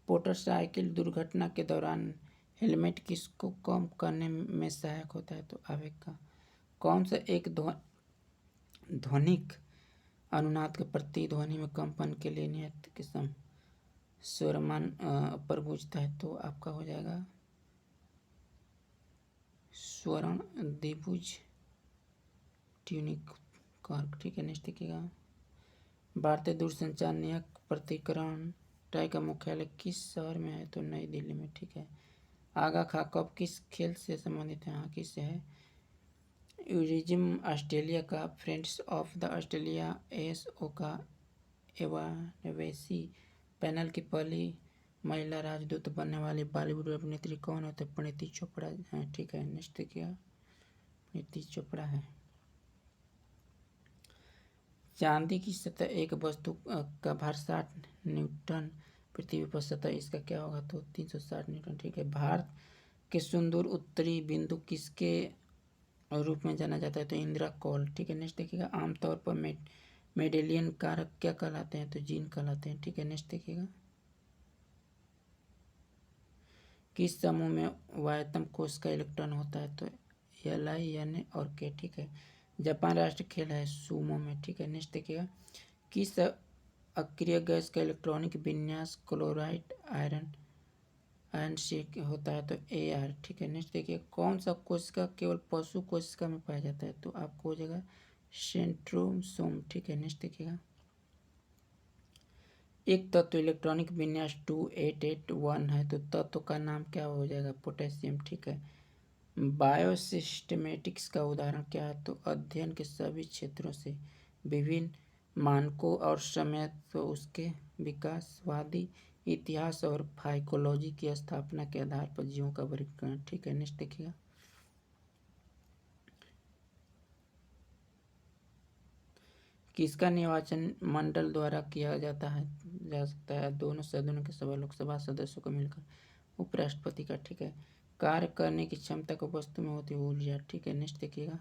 मोटरसाइकिल दुर्घटना के दौरान हेलमेट किसको कम करने में सहायक होता है? तो आवेग का। कौन सा एक ध्वनिक अनुनाद के प्रतिध्वनि में कंपन के लिए नियत किस्म स्वरमान पर गूंजता है? तो आपका हो जाएगा स्वरण द्विभुज ट्यूनिक कार्क। ठीक है, नेक्स्ट देखिएगा, भारतीय दूरसंचार नियामक प्राधिकरण ट्राई का मुख्यालय किस शहर में है? तो नई दिल्ली में। ठीक है, आगा खा कप किस खेल से संबंधित है? हॉकी से है। यूरिज्म ऑस्ट्रेलिया का friends of the Australia ASO का एवानवेसी पैनल की पहली महिला राजदूत बनने वाली बॉलीवुड अभिनेत्री कौन है? तो परिणीति चोपड़ा है। ठीक है, नेक्स्ट देखिएगा, परिणीति चोपड़ा है। चांदी की सतह एक वस्तु का भार 60 न्यूटन पृथ्वी पर सतह इसका क्या होगा? तो 360 न्यूटन। ठीक है, भारत के सुदूर उत्तरी बिंदु किसके रूप में जाना जाता है? तो इंदिरा कॉल। ठीक है, नेक्स्ट देखिएगा, आमतौर पर मेडेलियन कारक क्या कहलाते हैं? तो जीन कहलाते हैं। ठीक है, नेक्स्ट देखिएगा, किस समूह में वायतम कोश का इलेक्ट्रॉन होता है? तो Li Na और K। ठीक है, जापान राष्ट्र खेल है सुमो में। ठीक है, नेक्स्ट देखिएगा, किस अक्रिय गैस का इलेक्ट्रॉनिक विन्यास क्लोराइड आयरन से होता है? तो Ar। ठीक है, नेक्स्ट देखिए, कौन सा कोशिका केवल पशु कोशिका में पाया जाता है? तो आपको हो जाएगा सेंट्रोसोम। ठीक है, नेक्स्ट देखिएगा, एक तत्व इलेक्ट्रॉनिक विन्यास 2881 है, तो तत्व का नाम क्या हो जाएगा? पोटेशियम। ठीक है। बायोसिस्टेमेटिक्स का उदाहरण क्या है? तो अध्ययन के सभी क्षेत्रों से विभिन्न मानकों और समय तो उसके विकासवादी इतिहास और फाइकोलॉजी की स्थापना के आधार पर जीवों का वर्गीकरण। ठीक है। नेक्स्ट देखिएगा। किसका निर्वाचन मंडल द्वारा किया जा सकता है? दोनों सदनों के सभी लोकसभा सदस्यों को मिलकर उपराष्ट्रपति का। ठीक है। कार्य करने की क्षमता को वस्तु में होती है ऊर्जा। ठीक है। नेक्स्ट देखिएगा।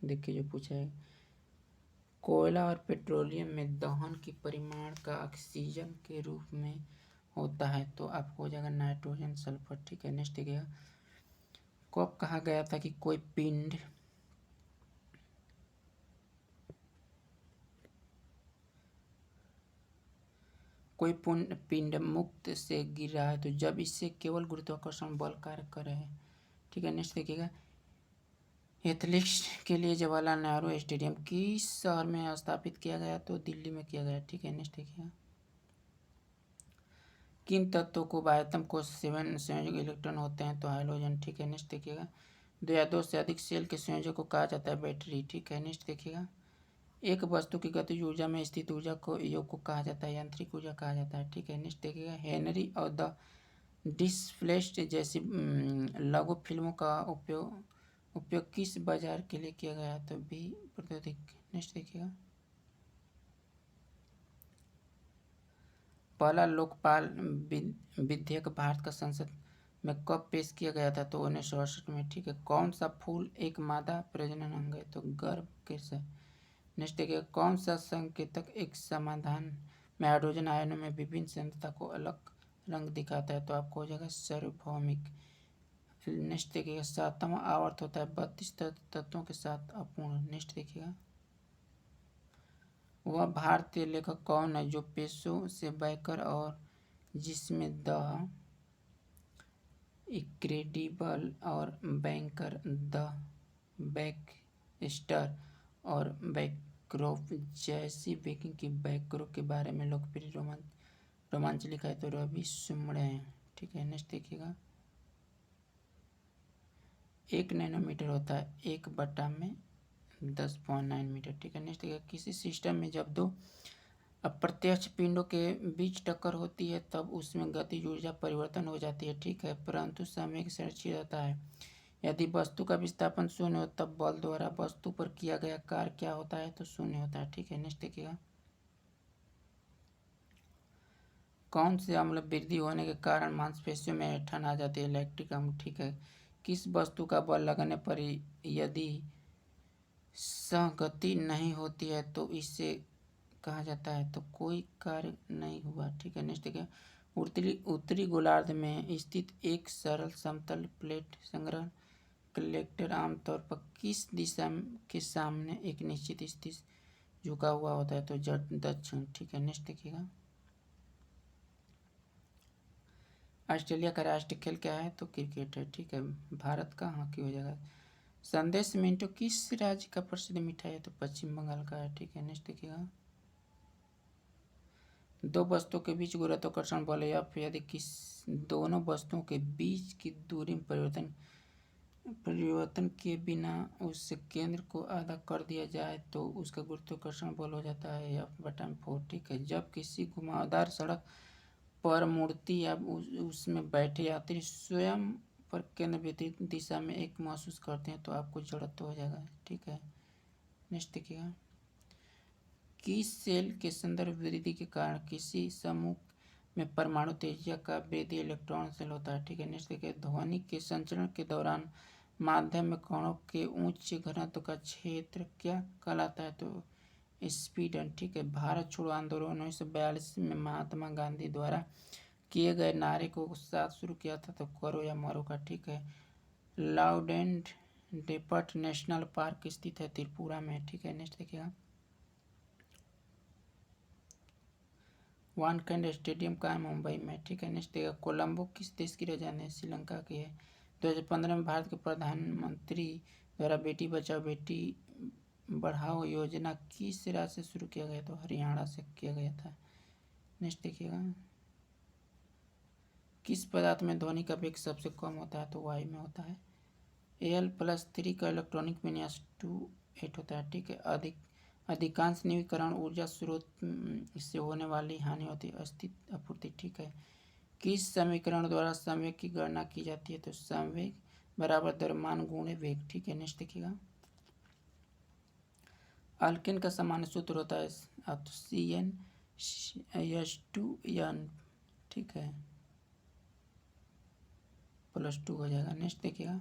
देखिए जो पूछा है, कोयला और पेट्रोलियम में दहन की परिमाण का ऑक्सीजन के रूप में होता है, तो आपको हो जाएगा नाइट्रोजन सल्फर। ठीक है। नेक्स्ट देखिएगा। कब कहा गया था कि कोई पिंड मुक्त से गिर रहा है, तो जब इससे केवल गुरुत्वाकर्षण बल कार्य कर रहे हैं। ठीक है। नेक्स्ट देखिएगा। एथलेटिक्स के लिए जवाहरलाल नेहरू स्टेडियम किस शहर में स्थापित किया गया? तो दिल्ली में किया गया। ठीक है। नेक्स्ट देखिएगा। किन तत्वों को बाह्यतम कोश 7 संयोजक इलेक्ट्रॉन होते हैं? तो हाइड्रोजन। ठीक है। नेक्स्ट देखिएगा। 2 या 2 से अधिक सेल के संयोजक को कहा जाता है बैटरी। ठीक है। नेक्स्ट देखिएगा। एक वस्तु की गतिज ऊर्जा में स्थित ऊर्जा को योग को कहा जाता है यांत्रिक ऊर्जा कहा जाता है। ठीक है। नेक्स्ट देखिएगा। हेनरी और द डिस्प्लेस्ड जैसी लघु फिल्मों का उपयोग किस बाजार के लिए किया गया? तो बी प्रौद्योगिकी। नेक्स्ट देखिएगा। पहला लोकपाल विधेयक भारत का संसद में कब पेश किया गया था? तो 1968 में। ठीक है। कौन सा फूल एक मादा प्रजनन अंग है? तो गर्भ केसर। नेक्स्ट देखिए। कौन सा संकेतक एक समाधान में हाइड्रोजन आयनों में विभिन्न सांद्रता को अलग रंग दिखाता है? तो आपको हो जाएगा सार्वभौमिक। नेक्स्ट देखिएगा। 7वां आवर्त होता है 32 तत्वों के साथ अपूर्ण। नेक्स्ट देखिएगा। वह भारतीय लेखक कौन है जो पेशों से बहकर और जिसमें द इनक्रेडिबल और बैंकर, द बैकस्टर और बैकक्रॉफ्ट जैसी बैंकिंग की बैंकरों के बारे में लोकप्रिय रोमांच लिखा है? तो रवि सुमड़े हैं। ठीक है। नेक्स्ट देखिएगा। 1 नैनोमीटर होता है 1/10.9 मीटर। ठीक है। नेक्स्ट देखिएगा। किसी सिस्टम में जब दो अप्रत्यक्ष पिंडों के बीच टक्कर होती है तब उसमें गतिज ऊर्जा परिवर्तन हो जाती है। ठीक है। परंतु समय संरक्षित रहता है। यदि वस्तु का विस्थापन शून्य हो तब बल द्वारा वस्तु पर किया गया कार्य क्या होता है? तो शून्य होता है। ठीक है। नेक्स्ट देखिएगा। कौन से अम्ल वृद्धि होने के कारण मांसपेशियों में ऐंठन आ जाती है? लैक्टिक अम्ल। ठीक है। किस वस्तु का बल लगने पर यदि संगति नहीं होती है तो इसे कहा जाता है? तो कोई कार्य नहीं हुआ। ठीक है। नेक्स्ट देखिए। उत्तरी गोलार्ध में स्थित एक सरल समतल प्लेट संग्रह कलेक्टर आमतौर पर किस दिशा के सामने एक निश्चित स्थिति झुका हुआ होता है? तो दक्षिण। ठीक है। नेक्स्ट देखिएगा। ऑस्ट्रेलिया का राष्ट्रीय खेल क्या है? तो क्रिकेट है। ठीक है। भारत का हॉकी हो जाएगा। संदेश मिंटो किस राज्य का प्रसिद्ध मिठाई है? तो पश्चिम बंगाल का है। ठीक है। नेक्स्ट देखिएगा। दो वस्तुओं के बीच गुरुत्वाकर्षण बल या फिर यदि किस दोनों वस्तुओं के बीच की दूरी में परिवर्तन के बिना उस केंद्र को आधा कर दिया जाए तो उसका गुरुत्वाकर्षण बल हो जाता है F/4। ठीक है। जब किसी घुमावदार सड़क पर मूर्ति या उसमें बैठे यात्री स्वयं पर केंद्र विपरीत दिशा में एक महसूस करते हैं तो आपको जड़त्व हो जाएगा। ठीक है। नेक्स्ट देखिएगा। किस सेल के संदर्भ वृद्धि के कारण किसी समूह में परमाणु त्रिज्या का वृद्धि इलेक्ट्रॉन सेल होता है? ठीक है। नेक्स्ट देखिए। ध्वनि के संचरण के दौरान माध्यम में कणों के उच्च घनत्व का क्षेत्र क्या कहलाता है? तो स्पीडन। ठीक है। भारत छोड़ो आंदोलन 1942 में महात्मा गांधी द्वारा किए गए नारे को साथ शुरू किया था? तो करो या मरो का। ठीक है। लाउडेंड डेपर्ट नेशनल पार्क स्थित है त्रिपुरा में। ठीक है। नेक्स्ट देखिएगा। वानखेड़े स्टेडियम का है? मुंबई में। ठीक है। नेक्स्ट देखिएगा। कोलंबो किस देश की राजधानी है? श्रीलंका की है। 2015 में भारत के प्रधानमंत्री द्वारा बेटी बचाओ बेटी बढ़ाओ योजना किस राज्य से शुरू किया गया? तो हरियाणा से किया गया था। नेक्स्ट देखिएगा, किस पदार्थ में ध्वनि का वेग सबसे कम होता है? तो वायु में होता है। Al+3 का इलेक्ट्रॉनिक विन्यास 2:8 होता है। ठीक है। अधिकांश नवीकरण ऊर्जा स्रोत से होने वाली हानि होती है अस्थिर आपूर्ति। ठीक है। किस समीकरण द्वारा संवेग की गणना की जाती है? तो संवेग बराबर द्रव्यमान गुणे वेग। ठीक है। नेक्स्ट देखिएगा, अल्केन का सामान्य सूत्र होता है तो CnH2n। ठीक है, +2 हो जाएगा। नेक्स्ट देखिएगा,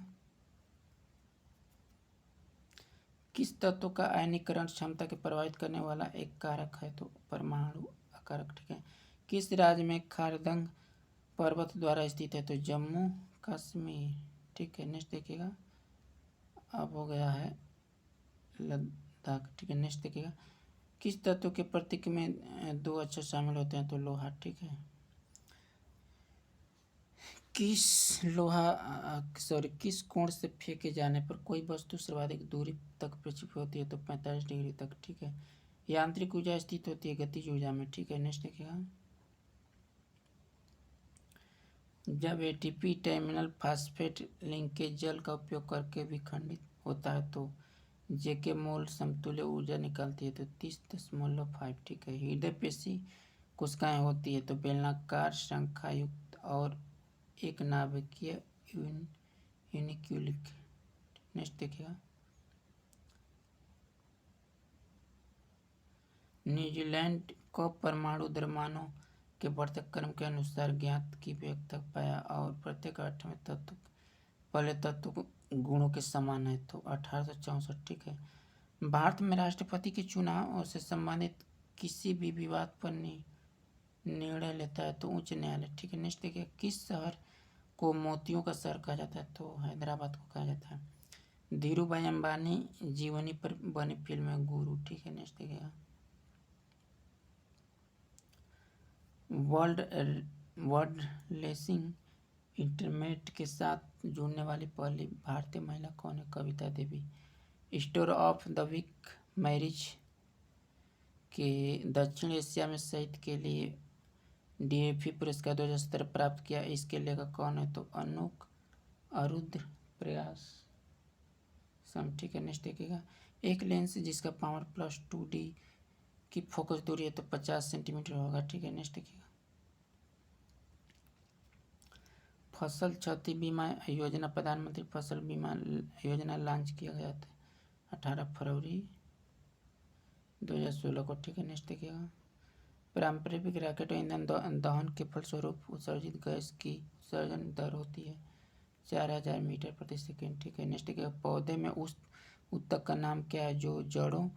किस तत्व का आयनीकरण क्षमता के प्रभावित करने वाला एक कारक है? तो परमाणु कारक। ठीक है। किस राज्य में खारदंग पर्वत द्वारा स्थित है? तो जम्मू कश्मीर। ठीक है। नेक्स्ट देखिएगा, अब हो गया है लद्दाख। ठीक है। नेक्स्ट देखिएगा, किस तत्व के प्रतीक में 2 अक्षर शामिल होते हैं? तो लोहा। ठीक है। किस कोण से फेंके जाने पर कोई वस्तु सर्वाधिक दूरी तक प्रक्षेपित होती है? तो 45 डिग्री तक। ठीक है। यांत्रिक ऊर्जा स्थित होती है गतिज ऊर्जा में। ठीक है। नेक्स्ट देखिएगा, जब एटीपी टर्मिनल फास्फेट लिंकेज जल का उपयोग करके विखंडित होता है तो जेके मोल समतुल्य ऊर्जा निकालती है? तो 30.5। ठीक है। हृदय पेशी कोशिकाएं होती है तो बेलनाकार शंखायुक्त और एक नाभिकीय यूनिक्यूलिक। नेक्स्ट देखिएगा, न्यूजीलैंड को परमाणु द्रव्यमानों के बढ़ते क्रम के अनुसार ज्ञात की व्यवस्था पाया और प्रत्येक 8वें तत्व पहले तत्व गुणों के समान है। तो 1864। ठीक है। भारत में राष्ट्रपति के चुनाव से संबंधित किसी भी विवाद पर निर्णय लेता है तो उच्च न्यायालय। ठीक है। नेक्स्ट देखिए, किस शहर को मोतियों का शहर कहा जाता है? तो हैदराबाद को कहा जाता है। धीरू भाई अंबानी जीवनी पर बनी फिल्म है गुरु। ठीक है। नेक्स्ट देखिएगा, वर्ल्ड रेसलिंग इंटरनेट के साथ जुड़ने वाली पहली भारतीय महिला कौन है? Kavita Devi. Store of the week marriage के दक्षिण एशिया में साहित्य के लिए DFE पुरस्कार 2017 प्राप्त किया। इसके लेखक कौन है? तो अनूक अरुद्र प्रयास सम। ठीक है। नेक्स्ट देखिएगा, एक लेंस जिसका पावर +2D की फोकस दूरी है तो 50 सेंटीमीटर होगा। ठीक है। नेक्स्ट देखिएगा, फसल क्षति बीमा योजना प्रधानमंत्री फसल बीमा योजना लॉन्च किया गया था 18 फरवरी 2016 को। ठीक है। नेक्स्ट देखिएगा, पारंपरिक रॉकेट ईंधन दहन के फलस्वरूप उत्सर्जित गैस की उत्सर्जन दर होती है 4000 मीटर प्रति सेकेंड। ठीक है। नेक्स्ट देखिएगा, पौधे में उस ऊतक का नाम क्या है जो जड़ों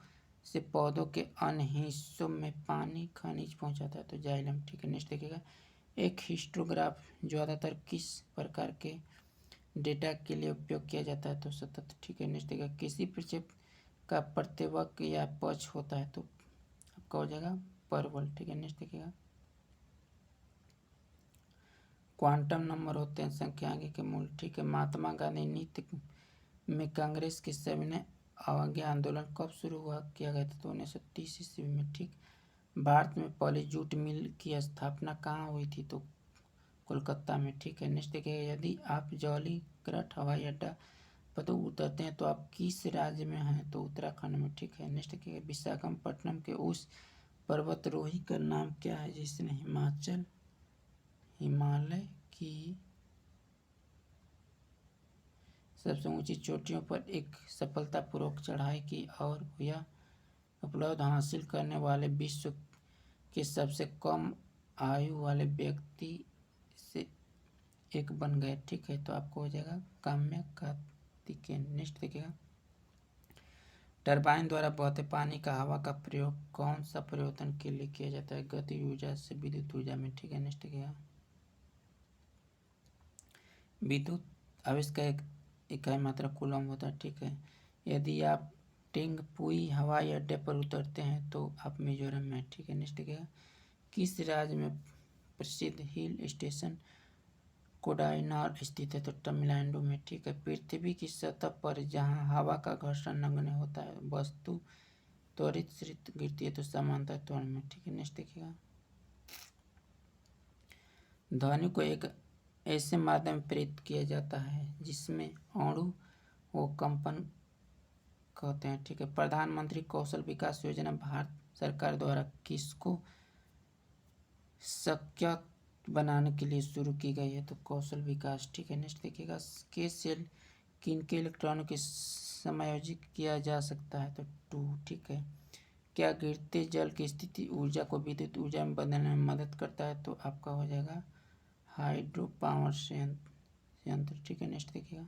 से पौधों के अन्य हिस्सों में पानी खनिज पहुंचाता है? तो जाइलम। ठीक है। नेक्स्ट देखिएगा, एक हिस्टोग्राफ ज़्यादातर किस प्रकार के डेटा के लिए उपयोग किया जाता है? तो सतत। ठीक है। नेक्स्ट देखिएगा, किसी प्रक्षेप का प्रत्येक या पक्ष होता है तो आपका हो जाएगा परवल। ठीक है। नेक्स्ट देखिएगा, क्वांटम नंबर होते हैं संख्यांक के मूल। ठीक है। महात्मा गांधी नीति में कांग्रेस के सविनय अवज्ञा आंदोलन कब शुरू हुआ किया गया था? तो 1930 ईस्वी में। ठीक, भारत में पहली जूट मिल की स्थापना कहाँ हुई थी? तो कोलकाता में। ठीक है। नेक्स्ट देखिए, यदि आप जौलीग्रांट हवाई अड्डा पर तो उतरते हैं तो आप किस राज्य में हैं? तो उत्तराखंड में। ठीक है। नेक्स्ट देखिए, विशाखापट्टनम के उस पर्वतारोही का नाम क्या है जिसने हिमालय की सबसे ऊंची चोटियों पर एक सफलतापूर्वक चढ़ाई की और यह उपलब्ध हासिल करने वाले विश्व के सबसे कम आयु वाले व्यक्ति से एक बन गए? ठीक है। तो आपको हो जाएगा काम्या कार्तिकेयन। नेक्स्ट देखिएगा, टरबाइन द्वारा बहते पानी का हवा का प्रयोग कौन सा परिवर्तन के लिए किया जाता है? गति ऊर्जा से विद्युत ऊर्जा में। ठीक है। नेक्स्ट देखिएगा, विद्युत आवेश का एक इकाई मात्रा कूलम होता है। ठीक है। यदि आप टिंगपुई हवाई अड्डे पर उतरते हैं तो आप मिजोरम में। ठीक है। नेक्स्ट देखिएगा, किस राज्य में प्रसिद्ध हिल स्टेशन कोडाइनार स्थित है तो तमिलनाडु में, ठीक है। पृथ्वी की सतह पर जहाँ हवा का घर्षण नगण्य होता है, वस्तु त्वरित गिरती है तो समांतर त्वरण में, ठीक है। नेक्स्ट देखिएगा, ध्वनि को एक ऐसे माध्यम में प्रेरित किया जाता है जिसमें अणु वो कंपन कहते हैं, ठीक है। प्रधानमंत्री कौशल विकास योजना भारत सरकार द्वारा किसको शक्य बनाने के लिए शुरू की गई है तो कौशल विकास, ठीक है। नेक्स्ट देखिएगा, के सेल किन के इलेक्ट्रॉनों के समायोजित किया जा सकता है तो 2, ठीक है। क्या गिरते जल की स्थिति ऊर्जा को विद्युत ऊर्जा में बदलने में मदद करता है तो आपका हो जाएगा हाइड्रो पावर संयंत्र, ठीक है। नेक्स्ट देखिएगा,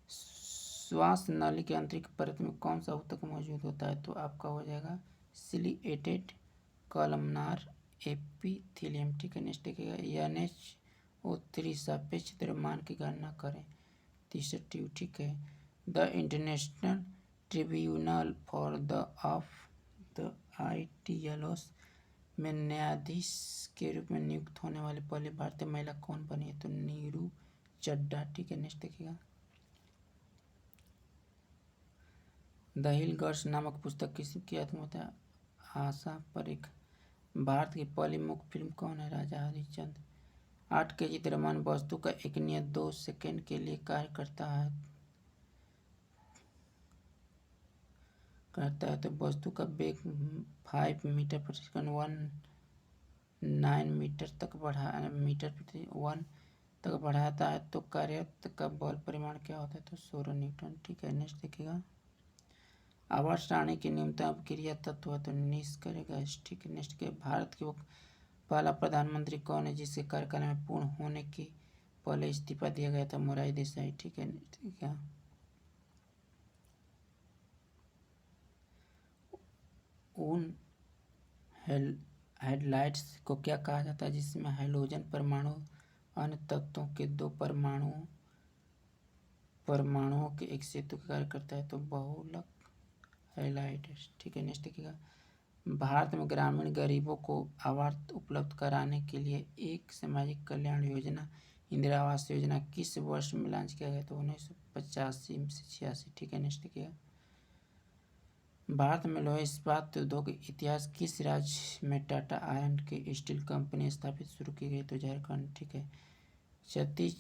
श्वास नली के आंतरिक परत में कौन सा ऊतक मौजूद होता है तो आपका हो जाएगा सिलिएटेड कॉलमनार एपिथेलियम, ठीक है। नेक्स्ट देखिएगा, NH3 सापेक्ष द्रव्यमान की गणना करें 33, ठीक है। The international tribunal for the of the ITLOS में न्यायाधीश के रूप में नियुक्त होने वाली पहली भारतीय महिला कौन बनी है तो नीरू चड्ढा, ठीक है। नेक्स्ट देखिएगा, द हिल गर्ल्स नामक पुस्तक किसकी आत्मकथा है आशा परीख। भारत की पहली मुख्य फिल्म कौन है राजा हरिश्चंद्र। 8 kg द्रव्यमान वस्तु का एक नियत 2 सेकेंड के लिए कार्य करता है तो वस्तु का वेग 5 मीटर प्रति सेकंड 19 मीटर प्रति 1 तक बढ़ाता है तो कार्यात्मक का बल परिमाण क्या होता है तो 16 न्यूटन, ठीक है। नेक्स्ट देखिएगा, आवर्त सारणी की न्यूनतम क्रिया तत्व है तो निष्क्रिय गैस, ठीक है। नेक्स्ट के भारत के वो पहला प्रधानमंत्री कौन है जिसके कार्यकाल में पूर्ण होने के पहले इस्तीफा दिया गया था मोरारजी देसाई, ठीक है। ठीक है, उन हेडलाइट्स को क्या कहा जाता है जिसमें हाइड्रोजन परमाणु अन्य तत्वों के 2 परमाणुओं के एक सेतु का कार्य करता है तो बहुलक हाइलाइट्स, ठीक है। नेक्स्ट देखिएगा, भारत में ग्रामीण गरीबों को आवास उपलब्ध कराने के लिए एक सामाजिक कल्याण योजना इंदिरा आवास योजना किस वर्ष में लॉन्च किया गया तो 1985 से 86, ठीक है। नेक्स्ट देखिएगा, भारत में लोहे इस्पात उद्योग इतिहास किस राज्य में टाटा आयरन की स्टील कंपनी स्थापित शुरू की गई तो झारखंड, ठीक है। क्षैतिज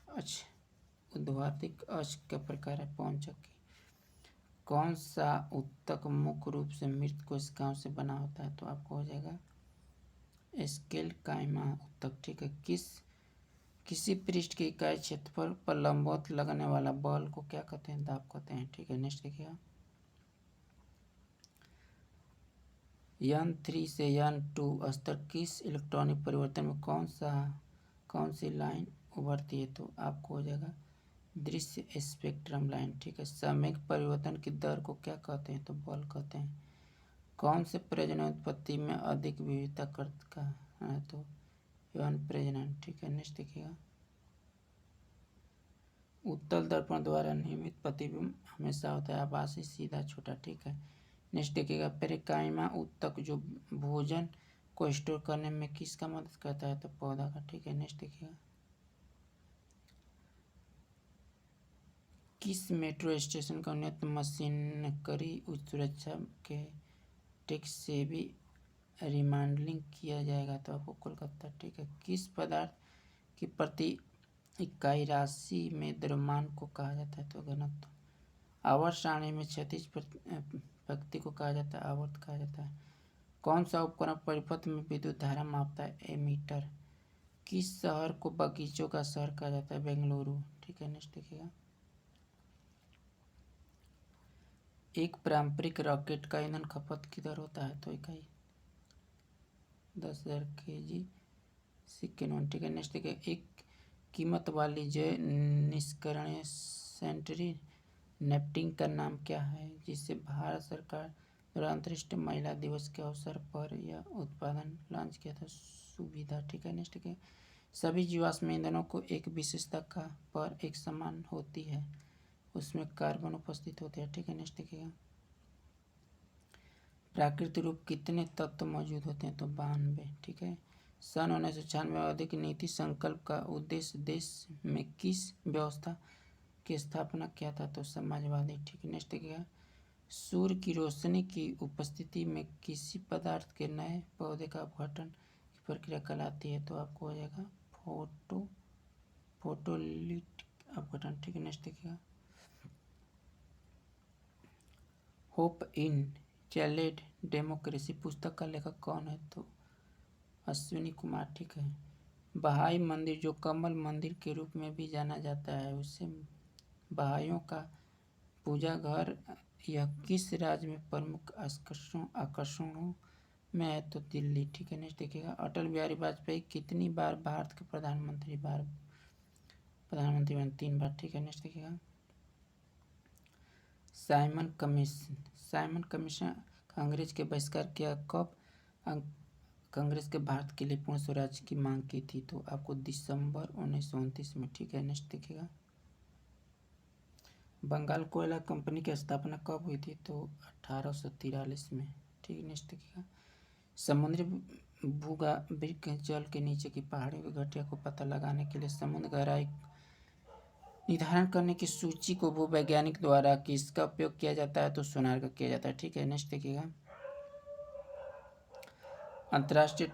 अक्ष ऊर्ध्वाधर अक्ष का प्रकार है पवनचक्की। कौन सा ऊतक मुख्य रूप से मृत कोशिकाओं से बना होता है तो आपको हो जाएगा स्केलेकाइमा ऊतक, ठीक है। किसी पृष्ठ की इकाई क्षेत्रफल पर लंबवत लगने वाला बल को क्या कहते हैं दाब कहते हैं, ठीक है। नेक्स्ट देखिएगा, N3 से N2 स्तर किस इलेक्ट्रॉनिक परिवर्तन में कौन सी लाइन उभरती है तो आपको हो जाएगा दृश्य स्पेक्ट्रम लाइन, ठीक है। सामयिक परिवर्तन की दर को क्या कहते हैं तो बल कहते हैं। कौन से प्रजनन उत्पत्ति में अधिक विविधता करता है तो यौन प्रजनन, ठीक है। नेक्स्ट देखिएगा, उत्तल दर्पण द्वारा निर्मित प्रतिबिंब हमेशा होता है आभासी सीधा छोटा, ठीक है। नेक्स्ट देखिएगा, पेरेकाइमा ऊतक जो भोजन को स्टोर करने में किसका मदद करता है तो पौधा का, ठीक है। नेक्स्ट देखिएगा, किस मेट्रो स्टेशन का उन्नत मशीनरी उच्च सुरक्षा के टैक्स से भी रिमॉडलिंग किया जाएगा तो आपको कोलकाता, ठीक है। किस पदार्थ की प्रति इकाई राशि में द्रव्यमान को कहा जाता है तो घनत्व। आवर्त सारणी में क्षैतिज पंक्ति को कहा जाता है आवर्त कहा जाता है। कौन सा उपकरण परिपथ में विद्युत धारा मापता है एमीटर। किस शहर को बगीचों का शहर कहा जाता है बेंगलुरु, ठीक है। नेक्स्ट देखिएगा, एक पारंपरिक रॉकेट का ईंधन खपत किधर होता है तो इकाई 10,000 kg सेकेंड, ठीक है। नेक्स्ट देखिए, एक कीमत वाली जैव निष्कर्षण सेंटरी नेपटिंग का नाम क्या है जिसे भारत सरकार द्वारा अंतर्राष्ट्रीय महिला दिवस के अवसर पर यह उत्पादन लॉन्च किया था सुविधा, ठीक है। नेक्स्ट देखिए, सभी जीवाश्म ईंधनों को एक विशेषता का पर एक समान होती है उसमें कार्बन उपस्थित होते हैं, ठीक है। नेक्स्ट देखिएगा, प्राकृतिक रूप कितने तत्व मौजूद होते हैं तो 92, ठीक है। सन 1996 औद्योगिक नीति संकल्प का उद्देश्य देश में किस व्यवस्था की स्थापना किया था? तो समाजवादी। ठीक है, नेक्स्ट देखिएगा। सूर्य की रोशनी की उपस्थिति में किसी पदार्थ के नए पौधे का अपघटन की प्रक्रिया कहलाती है? तो आपको हो जाएगा फोटोलिटिक अपघटन। ठीक है, नेक्स्ट देखिएगा। होप इन चाइल्ड डेमोक्रेसी पुस्तक का लेखक कौन है? तो अश्विनी कुमार। ठीक है। बहाई मंदिर, जो कमल मंदिर के रूप में भी जाना जाता है, उसे बहाइयों का पूजा घर, यह किस राज्य में प्रमुख आकर्षणों में है? तो दिल्ली। ठीक है, नेक्स्ट देखिएगा। अटल बिहारी वाजपेयी कितनी बार भारत के प्रधानमंत्री बने? 3 बार। ठीक है, नेक्स्ट देखिएगा। साइमन कमीशन कांग्रेस के बहिष्कार किया कब कांग्रेस के भारत के लिए पूर्ण स्वराज की मांग की थी? तो आपको दिसंबर 1929 में। ठीक है, नेक्स्ट देखिएगा। बंगाल कोयला कंपनी की स्थापना कब हुई थी? तो 1843 में। ठीक है, नेक्स्ट देखिएगा। समुद्री भूगर्भिक जल के नीचे की पहाड़ियों की घटिया को पता लगाने के लिए समुद्र गहराई निर्धारण करने की सूची को भूवैज्ञानिक द्वारा किसका उपयोग किया जाता है? तो सोनार का किया जाता है। ठीक है, नेक्स्ट देखिएगा। अंतर्राष्ट्रीय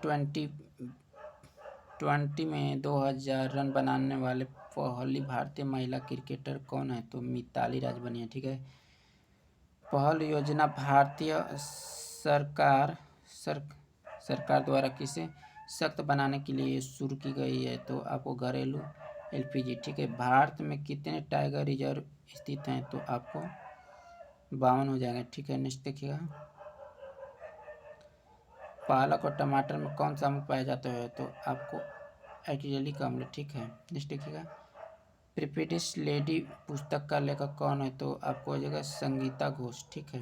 ट्वेंटी में 2000 रन बनाने वाले पहली भारतीय महिला क्रिकेटर कौन है? तो मिताली राज बनी है। ठीक है। पहल योजना भारतीय सरकार द्वारा किसे सख्त बनाने के लिए शुरू की गई है? तो आपको घरेलू एलपीजी। ठीक है। भारत में कितने टाइगर रिजर्व स्थित हैं? तो आपको 52 हो जाएगा। ठीक है, नेक्स्ट देखिएगा। पालक और टमाटर में कौन सा अम्ल पाया जाता है? तो आपको एटिलिक अम्ल। ठीक है, नेक्स्ट देखिएगा। प्रिपेडिस लेडी पुस्तक का लेखक कौन है? तो आपको हो जाएगा संगीता घोष। ठीक है।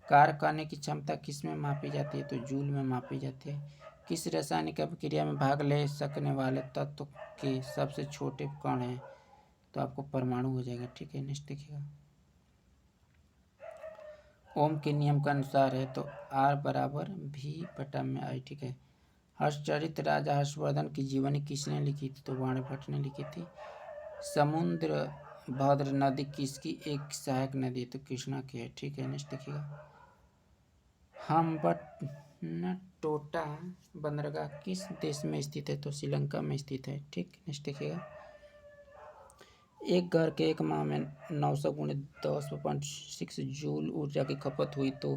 कार्य करने की क्षमता किस में मापी जाती है? तो जूल में मापी जाती है। किस रासायनिक अभिक्रिया में भाग ले सकने वाले तत्व के सबसे छोटे कण हैं? तो आपको परमाणु हो जाएगा। ठीक है, नेक्स्ट देखिएगा। ओम के नियम के अनुसार है तो R बराबर V/I। ठीक है। हर्षचरित राजा हर्षवर्धन की जीवनी किसने लिखी थी? तो वाणभट्ट ने लिखी थी। समुद्र भद्र नदी किसकी एक सहायक नदी? तो कृष्णा की है। ठीक है, नेक्स्ट देखिएगा। हम्बनटोटा बंदरगाह किस देश में स्थित है? तो श्रीलंका में स्थित है। ठीक, नेक्स्ट देखिएगा। एक घर के एक माह में 900 × 10⁻6 जूल ऊर्जा की खपत हुई तो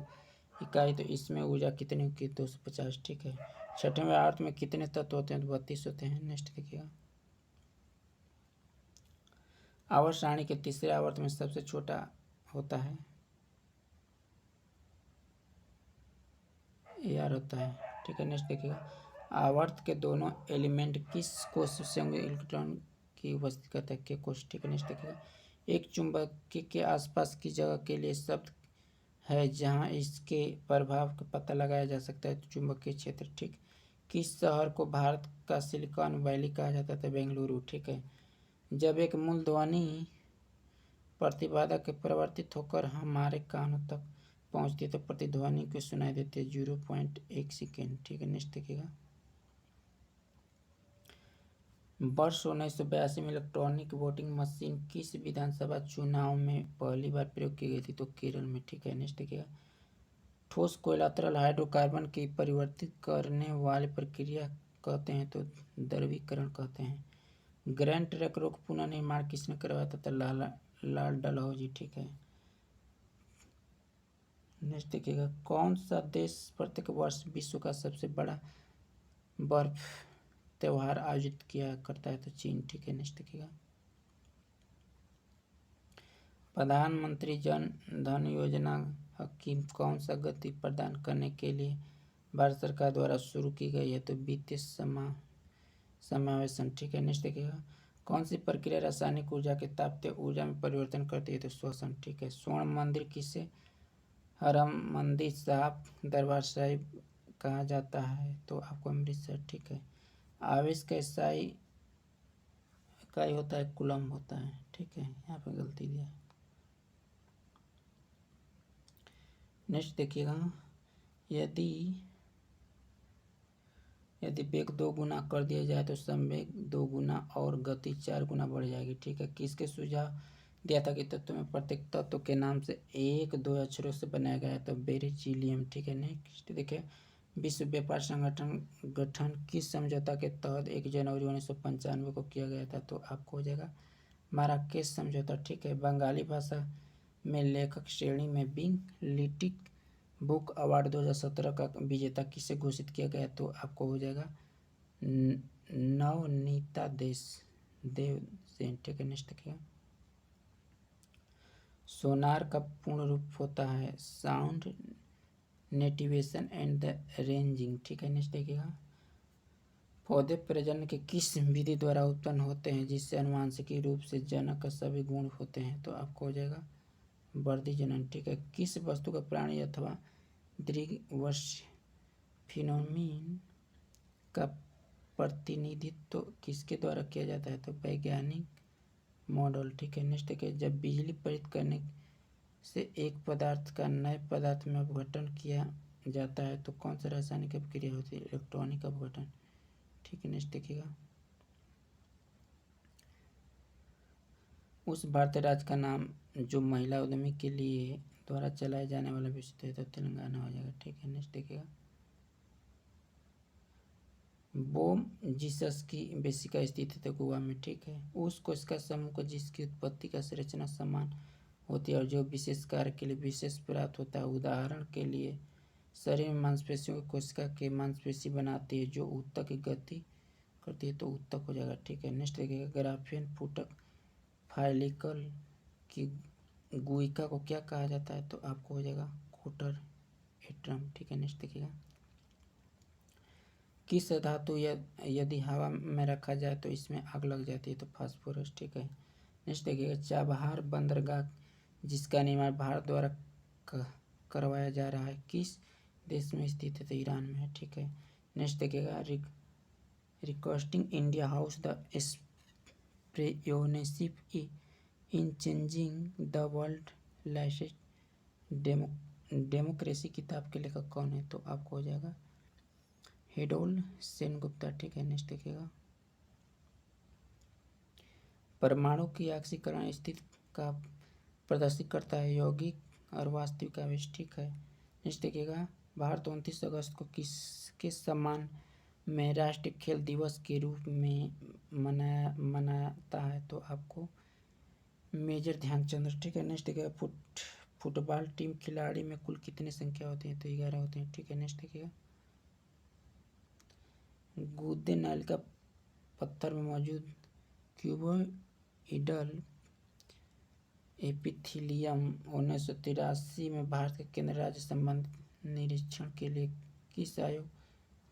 इकाई, तो इसमें ऊर्जा कितनी होगी? 250। ठीक है। छठवें आवर्त में कितने तत्व होते हैं? तो 32 होते हैं। नेक्स्ट देखिएगा। आवर्त सारणी के तीसरे आवर्त में सबसे छोटा होता है AR होता है। ठीक है, नेक्स्ट देखिएगा। आवर्त के दोनों एलिमेंट किस कोश संयुग्मित इलेक्ट्रॉन की उपस्थिति करता है? के कोश। ठीक है, नेक्स्ट देखिएगा। एक चुंबक के आसपास की जगह के लिए शब्द है जहां इसके प्रभाव का पता लगाया जा सकता है? तो चुंबकीय क्षेत्र। ठीक। किस शहर को भारत का सिलिकॉन वैली कहा जाता था? बेंगलुरु। ठीक है। जब एक मूल ध्वनि प्रतिबाधा के परिवर्तित होकर हमारे कानों तक पहुंचती है तो प्रतिध्वनि को सुनाई देती है 0.1 सेकेंड। ठीक है, नेक्स्ट देखिएगा। वर्ष 1982 में इलेक्ट्रॉनिक वोटिंग मशीन किस विधानसभा चुनाव में पहली बार प्रयोग की गई थी? तो केरल में। ठीक है, नेक्स्ट देखिएगा। ठोस कोयला तरल हाइड्रोकार्बन की परिवर्तित करने वाली प्रक्रिया कहते हैं? तो द्रवीकरण कहते हैं। ग्रैंड ट्रंक रोड पुनर्निर्माण किसने करवाया था? तो लाल डलहौजी। ठीक है, नेक्स्ट देखिएगा। कौन सा देश प्रत्येक वर्ष विश्व का सबसे बड़ा बर्फ त्योहार आयोजित किया करता है? तो चीन। ठीक है, नेक्स्ट देखिएगा। प्रधानमंत्री जन धन योजना की कौन सा गति प्रदान करने के लिए भारत सरकार द्वारा शुरू की गई है? तो वित्तीय समावेशन। ठीक है, नेक्स्ट देखिएगा। कौन सी प्रक्रिया रासायनिक ऊर्जा के तापीय ऊर्जा में परिवर्तन करती है? तो श्वसन। ठीक है। स्वर्ण मंदिर किसे हरमंदिर साहिब दरबार साहिब कहा जाता है? तो आपको अमृतसर। ठीक है। आवेश का इकाई होता है कूलम्ब होता है। ठीक है, यहाँ पे गलती दिया है। नेक्स्ट देखिएगा। यदि वेग 2 गुना कर दिया जाए तो संवेग 2 गुना और गति 4 गुना बढ़ जाएगी। ठीक है, किसके सुझाव दिया था कि तत्व में प्रत्येक तत्व के नाम से 1-2 अक्षरों से बनाया गया है? तो बेरिलियम। ठीक है, नेक्स्ट देखिए, विश्व व्यापार संगठन गठन किस समझौता के तहत 1 जनवरी 1995 को किया गया था? तो आपको हो जाएगा माराकेश समझौता। ठीक है, बंगाली भाषा में लेखक श्रेणी में बिंग लिटिक बुक अवार्ड 2017 का विजेता किसे घोषित किया गया? तो आपको हो जाएगा नवनीता देव सेन। ठीक है, नेक्स्ट देखिएगा, सोनार का पूर्ण रूप होता है साउंड नेटिवेशन एंड द रेंजिंग। ठीक है, नेक्स्ट देखिएगा, पौधे प्रजनन के किस विधि द्वारा उत्पन्न होते हैं जिससे अनुवांशिकी रूप से जनक का सभी गुण होते हैं? तो आपको हो जाएगा वर्धी जनन। ठीक है, किस वस्तु का प्राणी अथवा दृग्वर्ष फिनोमिन का प्रतिनिधित्व किसके द्वारा किया जाता है? तो वैज्ञानिक मॉडल। ठीक है, नेक्स्ट देखिए, जब बिजली प्रेरित करने से एक पदार्थ का नए पदार्थ में अपघटन किया जाता है तो कौन सा रासायनिक अभिक्रिया होती है? इलेक्ट्रॉनिक अपघटन। ठीक है, नेक्स्ट देखिएगा, उस भारतीय राज्य का नाम जो महिला उद्यमी के लिए द्वारा चलाए जाने वाला विश्व है तो तेलंगाना हो जाएगा। ठीक है, नेक्स्ट देखिएगा, बोम जीसस की बेसिका स्थित है गोवा में। ठीक है, उस कोशिका समूह को जिसकी उत्पत्ति का संरचना समान होती है और जो विशेष कार्य के लिए विशेष प्राप्त होता है। उदाहरण के लिए शरीर में मांसपेशियों की कोशिका के मांसपेशी बनाती है जो ऊतक की गति करती है तो ऊतक हो जाएगा। ठीक है, नेक्स्ट देखिएगा, ग्राफेन फूटक फाइलिकल की गुइका को क्या कहा जाता है? तो आपको हो जाएगा कोटर एट्रम। ठीक है, नेक्स्ट देखिएगा, किस धातु यदि हवा में रखा जाए तो इसमें आग लग जाती है? तो फास्फोरस। ठीक है, नेक्स्ट देखिएगा, चाबहार बंदरगाह जिसका निर्माण भारत द्वारा करवाया जा रहा है किस देश में स्थित है? तो ईरान में है। ठीक है, नेक्स्ट देखिएगा, requesting India house the sponsorship in changing the world licence democracy किताब के लेखक कौन है? तो आपको हो जाएगा हेडोल सेनगुप्ता। ठीक है, नेक्स्ट देखिएगा, परमाणु की ऑक्सीकरण स्थिति का प्रदर्शित करता है यौगिक और वास्तविक आवेश। ठीक है, नेक्स्ट देखिएगा, भारत 29 अगस्त को किसके सम्मान में राष्ट्रीय खेल दिवस के रूप में मनाता है? तो आपको मेजर ध्यानचंद। ठीक है, नेक्स्ट देखिएगा, फुटबॉल टीम खिलाड़ी में कुल कितनी संख्या होती है? तो 11 होते हैं। ठीक है, नेक्स्ट देखिएगा, गूदे नाल का पत्थर में मौजूद क्यूबोइडल एपिथीलियम 1983 में भारत के केंद्र राज्य संबंधित निरीक्षण के लिए किस आयोग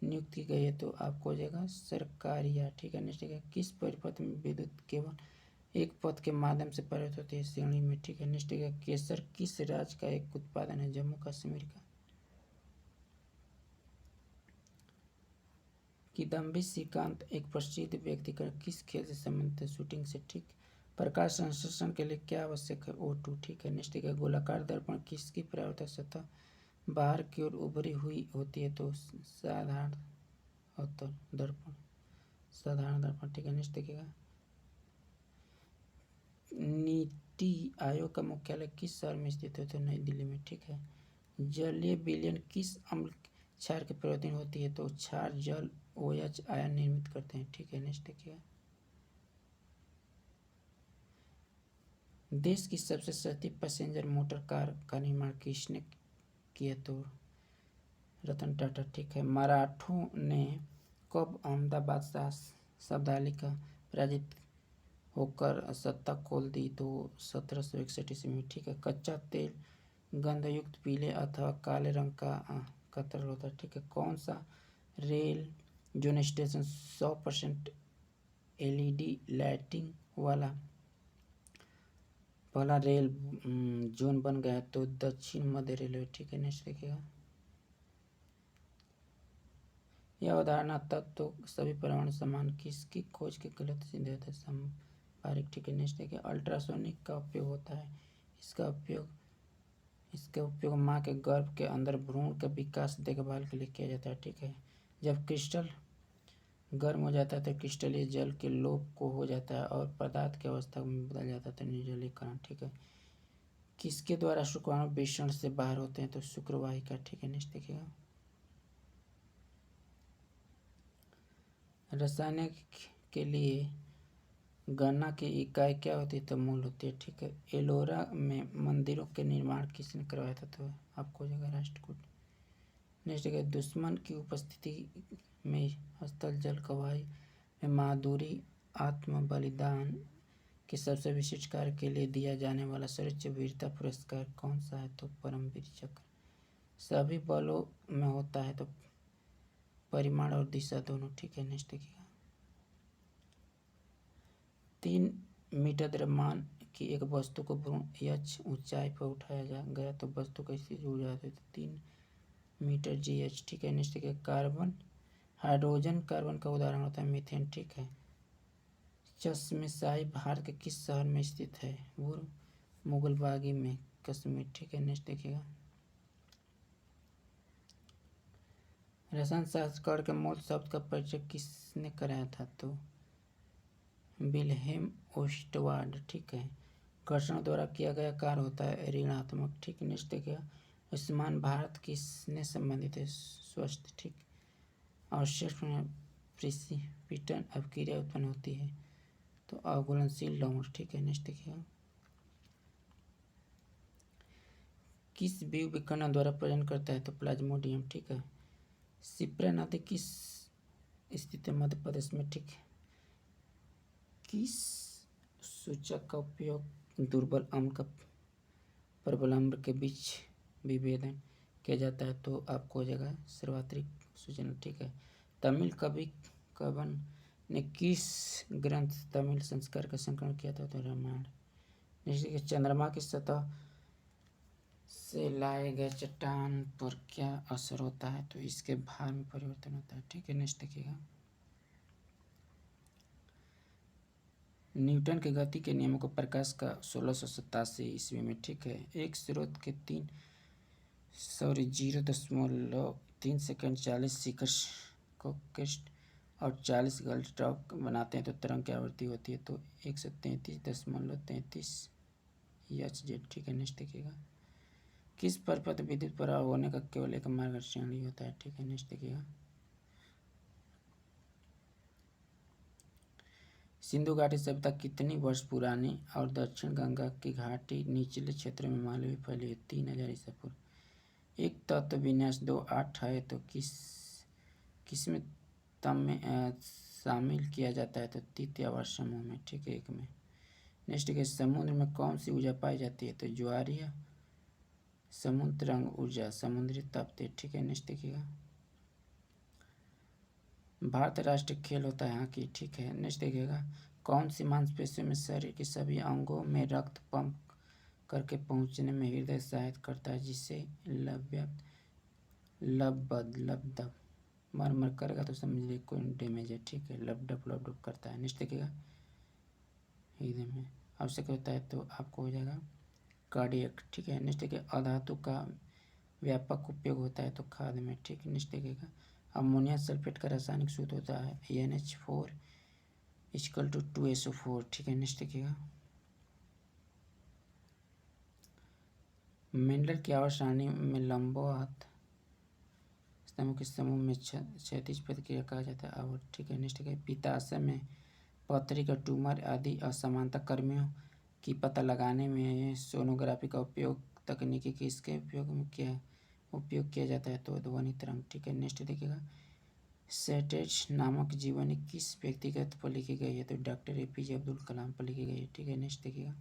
नियुक्त की गई है? तो आपको हो जाएगा सरकारिया। ठीक है, नेक्स्ट देखिए, किस परिपथ में विद्युत केवल एक पथ के माध्यम से परिवर्तित होती है? श्रेणी में। ठीक है, नेक्स्ट देखिए, केसर किस राज्य का एक उत्पादन है? जम्मू कश्मीर का। किदम्बी श्रीकांत एक प्रसिद्ध व्यक्तिगत किस खेल से संबंधित है? शूटिंग से। ठीक, प्रकाश संश्लेषण के लिए क्या आवश्यक है? O2। ठीक है, नेक्स्ट देखिए, गोलाकार दर्पण किसकी परावर्तक सतह बाहर की ओर उभरी हुई होती है? तो साधारण अवतल दर्पण, साधारण दर्पण। ठीक है, नेक्स्ट देखिएगा, नीति आयोग का मुख्यालय किस शहर में स्थित है? तो नई दिल्ली में। ठीक है, जलीय विलयन किस अम्ल क्षार की प्रवृत्ति होती है? तो क्षार जल OH आयन निर्मित करते हैं। ठीक है, नेक्स्ट देखिए, देश की सबसे सस्ती पैसेंजर मोटर कार का निर्माण किसने किया? तो रतन टाटा। ठीक है, मराठों ने कब अहमदाबाद शब्दालिका पराजित होकर सत्ता खोल दी? तो 1761 ईस्वी में। ठीक है, कच्चा तेल गंधयुक्त पीले अथवा काले रंग का तरल होता है। ठीक है, कौन सा rail zone station 100% LED lighting वाला पहला रेल जोन बन गया? तो दक्षिण मध्य रेलवे। ठीक है, नेक्स्ट देखिएगा, यह अवधारणा तत्व सभी परमाणु समान किसकी खोज के गलत सिद्धांत है? संपारिक। ठीक है, नेक्स्ट देखिए, अल्ट्रासोनिक का उपयोग होता है, इसका उपयोग माँ के गर्भ के अंदर भ्रूण के विकास देखभाल के लिए किया जाता है। ठीक है, जब क्रिस्टल गर्म हो जाता है तो क्रिस्टलीय जल के लोप को हो जाता है और पदार्थ की अवस्था में बदल जाता है तो निर्जलीकरण। ठीक है। किसके द्वारा शुक्राणु वृषण से बाहर होते हैं तो शुक्रवाहिका। ठीक है। नेक्स्ट देखिएगा। रासायनिक के लिए गणना की इकाई क्या होती है तो मूल होती है। ठीक है। एलोरा में मंदिरों के निर्माण किसने करवाया था तो आपको जगह राष्ट्रकूट। नेक्स्ट है दुश्मन की उपस्थिति में स्थल जल गवाही में माधुरी आत्म बलिदान के सबसे विशिष्ट कार्य के लिए दिया जाने वाला सर्वोच्च वीरता पुरस्कार कौन सा है तो परमवीर चक्र। सभी बलों में होता है तो परिमाण और दिशा दोनों। ठीक है। नेक्स्ट देखिएगा। 3 मीटर द्रव्यमान की एक वस्तु को भ्रूण h ऊंचाई पर उठाया गया तो वस्तु कैसी जुड़ जाती है तो 3 मीटर GH। ठीक है। नेक्स्ट देखिए। कार्बन हाइड्रोजन कार्बन का उदाहरण होता है मीथेन। ठीक है। चश्मेशाही भारत के किस शहर में स्थित है वो मुगलबागी में कश्मीर। ठीक है। नेक्स्ट देखिएगा। रसायन शास्त्र कण के मूल शब्द का परिचय किसने कराया था तो विल्हेम ओस्टवार्ड। ठीक है। घर्षण द्वारा किया गया कार्य होता है ऋणात्मक। ठीक है। नेक्स्ट देखिएगा। आयुष्मान भारत किसने संबंधित है स्वस्थ। ठीक। आवश्यक में प्रिसिपिटन अवक्रिया उत्पन्न होती है तो अघुलनशील लवण। ठीक है। नेक्स्ट देखिएगा। किस जीव विकर्ण द्वारा प्रजनन करता है तो प्लाज्मोडियम। ठीक है। शिप्रा नदी किस स्थित है मध्य प्रदेश में। ठीक है। किस सूचक का उपयोग दुर्बल अम्ल का प्रबल अम्ल के बीच विभेदन किया जाता है तो आपको हो जाएगा सर्वात्रिक सूचना। ठीक है। तमिल कवि कवन ने किस ग्रंथ तमिल संस्कार का संकलन किया था तो रामायण। जैसे चंद्रमा की सतह से लाए गए चट्टान पर क्या असर होता है तो इसके भार में परिवर्तन होता है। ठीक है। नेक्स्ट देखिएगा। न्यूटन के गति के नियमों को प्रकाश का 1687 ईस्वी में। ठीक है। एक स्रोत के 0.3 सेकंड 40 शिखर को क्रेस्ट और 40 गल्ट टॉप बनाते हैं तो तरंग की आवृत्ति होती है तो 133.33 Hz। ठीक है। नेक्स्ट देखिएगा। किस पर्वत विद्युत प्रवाह होने का केवल एक मार्ग श्रेणी होता है। ठीक है। नेक्स्ट देखिएगा। सिंधु घाटी सभ्यता कितनी वर्ष पुरानी और दक्षिण गंगा की घाटी निचले क्षेत्र में मालवी फैली है 3000 ईसा पूर्व। एक तत्व विन्यास 2.8 है तो किसमें तम में शामिल किया जाता है तो तृतीय आवर्त समूह में। ठीक है। एक में। नेक्स्ट है समुद्र में कौन सी ऊर्जा पाई जाती है तो ज्वारीय समुद्र तरंग ऊर्जा समुद्री तप्त। ठीक है। नेक्स्ट देखिएगा। भारत राष्ट्रीय खेल होता है हॉकी। ठीक है। नेक्स्ट देखिएगा। कौन सी मांसपेशियों में शरीर के सभी अंगों में रक्त पंप करके पहुंचने में हृदय सहायता करता है जिसे लबदब मर करेगा तो समझ लीजिए कोई डैमेज है। ठीक है। लबडब करता है। नेक्स्ट देखिएगा। हृदय में आवश्यक होता है तो आपको हो जाएगा कार्डियक। ठीक है। नेक्स्ट देखिए। अधातु का व्यापक उपयोग होता है तो खाद में। ठीक है। नेक्स्ट देखिएगा। अमोनिया सल्फेट का रासायनिक सूत्र होता है NH4 = 2SO4। ठीक है। नेक्स्ट देखिएगा। मेंडल की आवर्त सारणी में लंबवत स्तंभों के समूह में क्षैतिज प्रतिक्रिया कहा जाता है आवर्त। ठीक है। नेक्स्ट देखिए। पित्ताशय में पथरी का ट्यूमर आदि असमानता कर्मियों की पता लगाने में सोनोग्राफी का उपयोग तकनीकी किसके उपयोग किया जाता है तो ध्वनि तरंग। ठीक है। नेक्स्ट देखिएगा। सेटेज नामक जीवनी किस व्यक्तिगत पर लिखी गई है तो डॉक्टर APJ अब्दुल कलाम पर लिखी गई है। ठीक है। नेक्स्ट देखिएगा।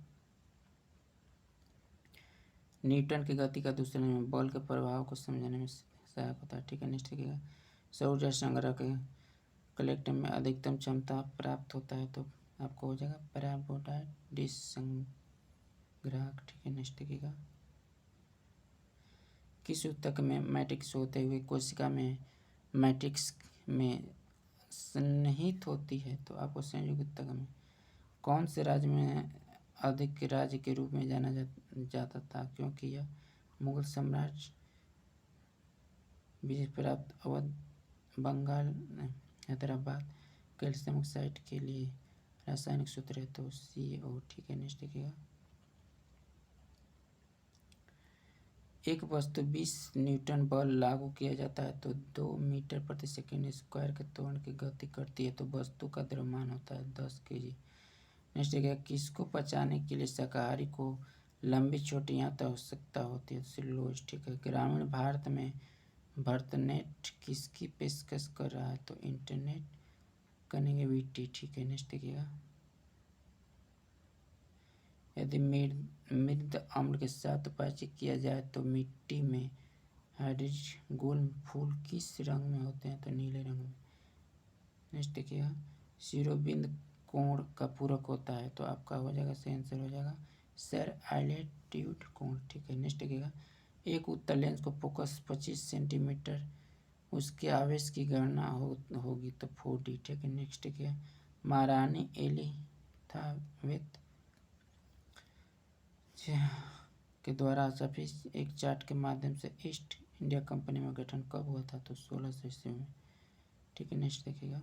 न्यूटन की गति का दूसरा नाम बल के प्रभाव को समझने में सहायक होता है। ठीक है। नेक्स्ट देखिएगा। सौर ऊर्जा संग्रह के कलेक्टर में अधिकतम क्षमता प्राप्त होता है तो आपको हो जाएगा पैराबोलॉइड संग्राहक। ठीक है। नेक्स्ट देखिएगा। किस ऊतक में मैट्रिक्स होते हुए कोशिका में मैट्रिक्स में सन्निहित होती है तो आपको संयुक्त ऊतक में। कौन से राज्य में अधिक राज्य के रूप में जाना जाता था क्योंकि यह मुगल सम्राट विजय प्राप्त अवध बंगाल हैदराबाद कैल्शियम ऑक्साइड के लिए रासायनिक सूत्र है तो CO। ठीक है, नेक्स्ट देखिएगा। एक वस्तु 20 न्यूटन बल लागू किया जाता है तो 2 मीटर प्रति सेकंड स्क्वायर के त्वरण की गति करती है तो वस्तु का द्रव्यमान होता है 10 kg। नेक्स्ट देखिएगा। किसको पचाने के लिए शाकाहारी को लंबी चोटियाँ की आवश्यकता होती है? सेलुलोज। ठीक है। ग्रामीण भारत में भरतनेट किसकी पेशकश कर रहा है? तो इंटरनेट कनेक्टिविटी। ठीक है, नेक्स्ट देखिएगा। यदि मृद अम्ल के साथ उपापचय किया जाए तो मिट्टी में हाइड्रोजन गोल फूल किस रंग में होते हैं? तो नीले रंग में। नेक्स्ट देखिएगा। शिरोबिंद कोण का पूरक होता है तो आपका हो जाएगा, सही आंसर हो जाएगा सर आइलेट्यूड कोण। ठीक है, नेक्स्ट देखिएगा। एक उत्तल लेंस को फोकस 25 सेंटीमीटर उसके आवेश की गणना होगी तो 4D। ठीक है, नेक्स्ट देखिए। महारानी एलिजाबेथ के द्वारा छपी एक चार्ट के माध्यम से ईस्ट इंडिया कंपनी में गठन कब हुआ था? तो 1600 ईस्वी में। ठीक है, नेक्स्ट देखिएगा।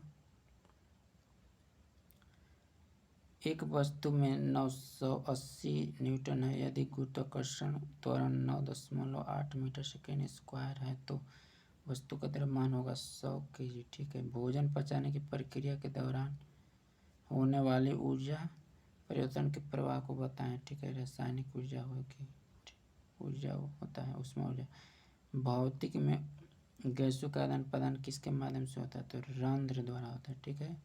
एक वस्तु में 980 न्यूटन है। यदि गुरुत्वाकर्षण त्वरण 9.8 मीटर सेकेंड स्क्वायर है तो वस्तु का द्रव्यमान होगा 100 kg। ठीक है। भोजन पचाने की प्रक्रिया के दौरान होने वाली ऊर्जा परिवर्तन के प्रवाह को बताएं। ठीक है। रासायनिक ऊर्जा होगी, ऊर्जा होता है उसमें ऊर्जा। भौतिक में गैसों का आदान प्रदान किसके माध्यम से होता है? तो रंध्र द्वारा होता है। ठीक है,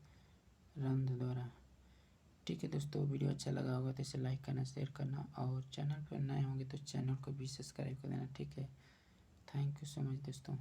रंध्र द्वारा। ठीक है दोस्तों, वीडियो अच्छा लगा होगा तो इसे लाइक करना, शेयर करना और चैनल पर नए होंगे तो चैनल को भी सब्सक्राइब कर देना। ठीक है, थैंक यू सो मच दोस्तों।